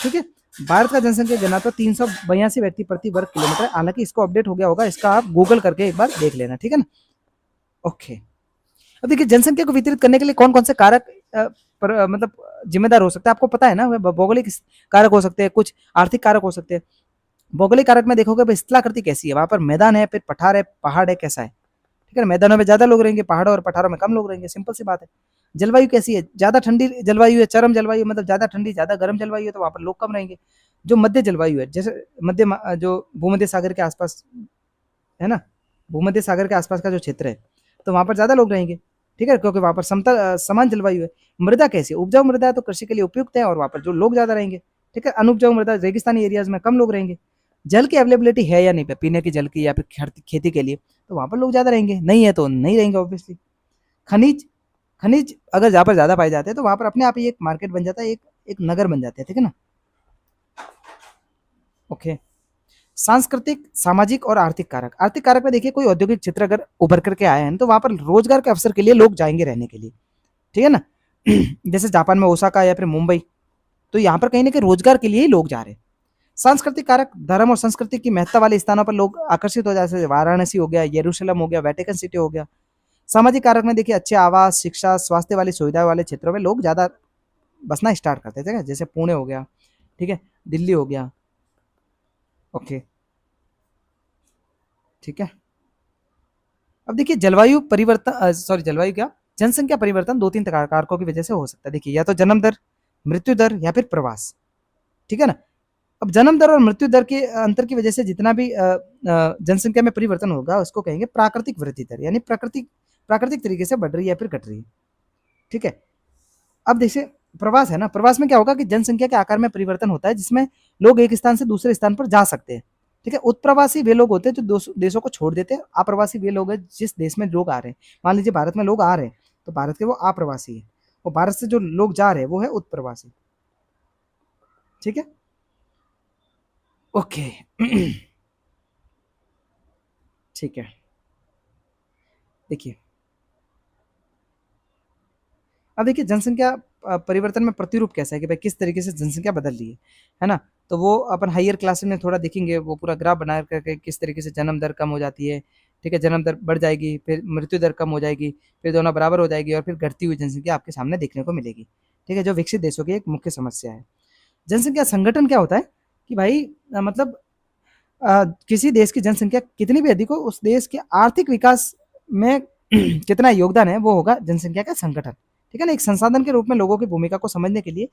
ठीक है। भारत का जनसंख्या घनत्व 382 व्यक्ति प्रति वर्ग किलोमीटर, हालांकि इसको अपडेट हो गया होगा, इसका आप गूगल करके एक बार देख लेना, ठीक है ना। ओके। अब देखिए जनसंख्या को वितरित करने के लिए कौन कौन से कारक मतलब जिम्मेदार हो सकते हैं, आपको पता है ना। भौगोलिक कारक हो सकते हैं, कुछ आर्थिक कारक हो सकते हैं। भौगोलिक कारक में देखोगे स्थलाकृति कैसी है, वहां पर मैदान है, फिर पठार है, पहाड़ है, कैसा है, ठीक है। मैदानों में ज्यादा लोग रहेंगे, पहाड़ों और पठारों में कम लोग रहेंगे, सिंपल सी बात है। जलवायु कैसी है, ज्यादा ठंडी जलवायु है, चरम जलवायु मतलब ज्यादा ठंडी ज्यादा गर्म जलवायु है तो वहां पर लोग कम रहेंगे। जो मध्य जलवायु है, जैसे जो भूमध्य सागर के आसपास है ना, भूमध्य सागर के आसपास का जो क्षेत्र है तो वहां पर ज्यादा लोग रहेंगे, ठीक है, क्योंकि वहां पर समतल समान जलवायु है। मृदा कैसी है, उपजाऊ मृदा है तो कृषि के लिए उपयुक्त है और वहां पर जो लोग ज्यादा रहेंगे, ठीक है। अनुपजाऊ मृदा रेगिस्तानी एरियाज में कम लोग रहेंगे। जल की अवेलेबिलिटी है या नहीं पीने की जल की या फिर खेती के लिए, तो वहां पर लोग ज्यादा रहेंगे, नहीं है तो नहीं रहेंगे ऑब्वियसली। खनिज खनिज अगर जहाँ पर ज्यादा पाए जाते हैं तो वहां पर अपने आप ही एक मार्केट बन जाता है, एक नगर बन जाते हैं, ठीक है ना। ओके। सांस्कृतिक, सामाजिक और आर्थिक कारक। आर्थिक कारक में देखिए कोई औद्योगिक क्षेत्र अगर उभर करके आए हैं तो वहां पर रोजगार के अवसर के लिए लोग जाएंगे रहने के लिए, ठीक है ना। जैसे जापान में ओसाका या फिर मुंबई, तो यहाँ पर कहीं ना कहीं रोजगार के लिए ही लोग जा रहे हैं। सांस्कृतिक कारक, धर्म और संस्कृति की महत्ता वाले स्थानों पर लोग आकर्षित हो जाते हैं, वाराणसी हो गया, यरूशलेम हो गया, वेटिकन सिटी हो गया। सामाजिक कारक में देखिए अच्छे आवास, शिक्षा, स्वास्थ्य वाली सुविधाएं वाले क्षेत्रों में लोग ज्यादा बसना स्टार्ट करते थे, जैसे पुणे हो गया, ठीक है, दिल्ली हो गया। ओके, ठीक है। अब देखिए जलवायु परिवर्तन, सॉरी जलवायु क्या, जनसंख्या परिवर्तन 2-3 कारकों की वजह से हो सकता है। देखिए या तो जन्म दर, मृत्यु दर या फिर प्रवास, ठीक है ना। अब जन्म दर और मृत्यु दर के अंतर की वजह से जितना भी जनसंख्या में परिवर्तन होगा उसको कहेंगे प्राकृतिक वृद्धि दर, यानी प्राकृतिक तरीके से बढ़ रही है या फिर घट रही है, ठीक है। अब देखिए प्रवास है ना, प्रवास में क्या होगा कि जनसंख्या के आकार में परिवर्तन होता है जिसमें लोग एक स्थान से दूसरे स्थान पर जा सकते हैं, ठीक है। उत्प्रवासी वे लोग होते हैं जो देशों को छोड़ देते हैं। अप्रवासी वे लोग हैं जिस देश में लोग आ रहे हैं। मान लीजिए भारत में लोग आ रहे हैं तो भारत के वो अप्रवासी है, और भारत से जो लोग जा रहे हैं वो है उत्प्रवासी, ठीक है। ओके। ठीक है। देखिए अब देखिए जनसंख्या परिवर्तन में प्रतिरूप कैसा है कि भाई किस तरीके से जनसंख्या बदल रही है ना। तो वो अपन हायर क्लास में थोड़ा देखेंगे, वो पूरा ग्राफ बना करके किस तरीके से जन्म दर कम हो जाती है, ठीक है, जन्म दर बढ़ जाएगी, फिर मृत्यु दर कम हो जाएगी, फिर दोनों बराबर हो जाएगी और फिर घटती हुई जनसंख्या आपके सामने देखने को मिलेगी, ठीक है, जो विकसित देशों की एक मुख्य समस्या है। जनसंख्या संगठन क्या होता है कि भाई मतलब किसी देश की जनसंख्या कितनी भी अधिक हो, उस देश के आर्थिक विकास में कितना योगदान है, वो होगा जनसंख्या का संगठन। ठीक है ना? एक संसाधन के रूप में लोगों की भूमिका को समझने के लिए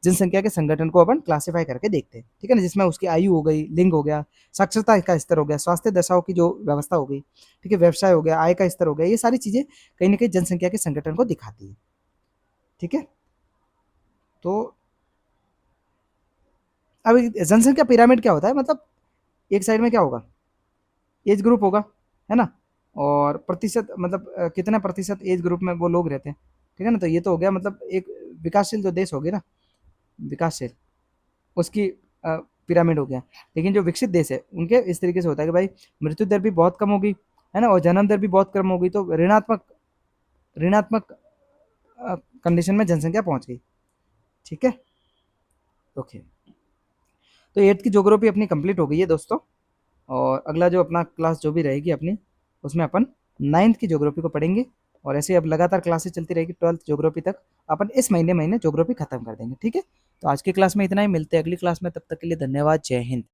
जनसंख्या के संगठन को अपन क्लासिफाई करके देखते हैं। ठीक है ना? जिसमें उसकी आयु हो गई, लिंग हो गया, साक्षरता का स्तर हो गया, स्वास्थ्य दशाओं की जो व्यवस्था हो गई, ठीक है, व्यवसाय हो गया, आय का स्तर हो गया, ये सारी चीजें कहीं ना कहीं जनसंख्या के संगठन को दिखाती है। ठीक है, तो अब जनसंख्या पिरामिड क्या होता है, मतलब एक साइड में क्या होगा, एज ग्रुप होगा, है ना, और प्रतिशत मतलब कितना प्रतिशत एज ग्रुप में वो लोग रहते हैं। ठीक है ना? तो ये तो हो गया मतलब एक विकासशील जो देश हो गए ना, विकासशील, उसकी पिरामिड हो गया। लेकिन जो विकसित देश है उनके इस तरीके से होता है कि भाई मृत्यु दर भी बहुत कम होगी, है ना, और जन्म दर भी बहुत कम होगी, तो ऋणात्मक ऋणात्मक कंडीशन में जनसंख्या पहुंच गई। ठीक है, ओके। तो एट्थ की ज्योग्राफी अपनी कंप्लीट हो गई है दोस्तों, और अगला जो अपना क्लास जो भी रहेगी अपनी, उसमें अपन नाइन्थ की ज्योग्राफी को पढ़ेंगे, और ऐसे अब लगातार क्लासेस चलती रहेगी ट्वेल्थ ज्योग्राफी तक। अपन इस महीने महीने ज्योग्राफी खत्म कर देंगे। ठीक है, तो आज की क्लास में इतना ही, मिलते हैं अगली क्लास में, तब तक के लिए धन्यवाद, जय हिंद।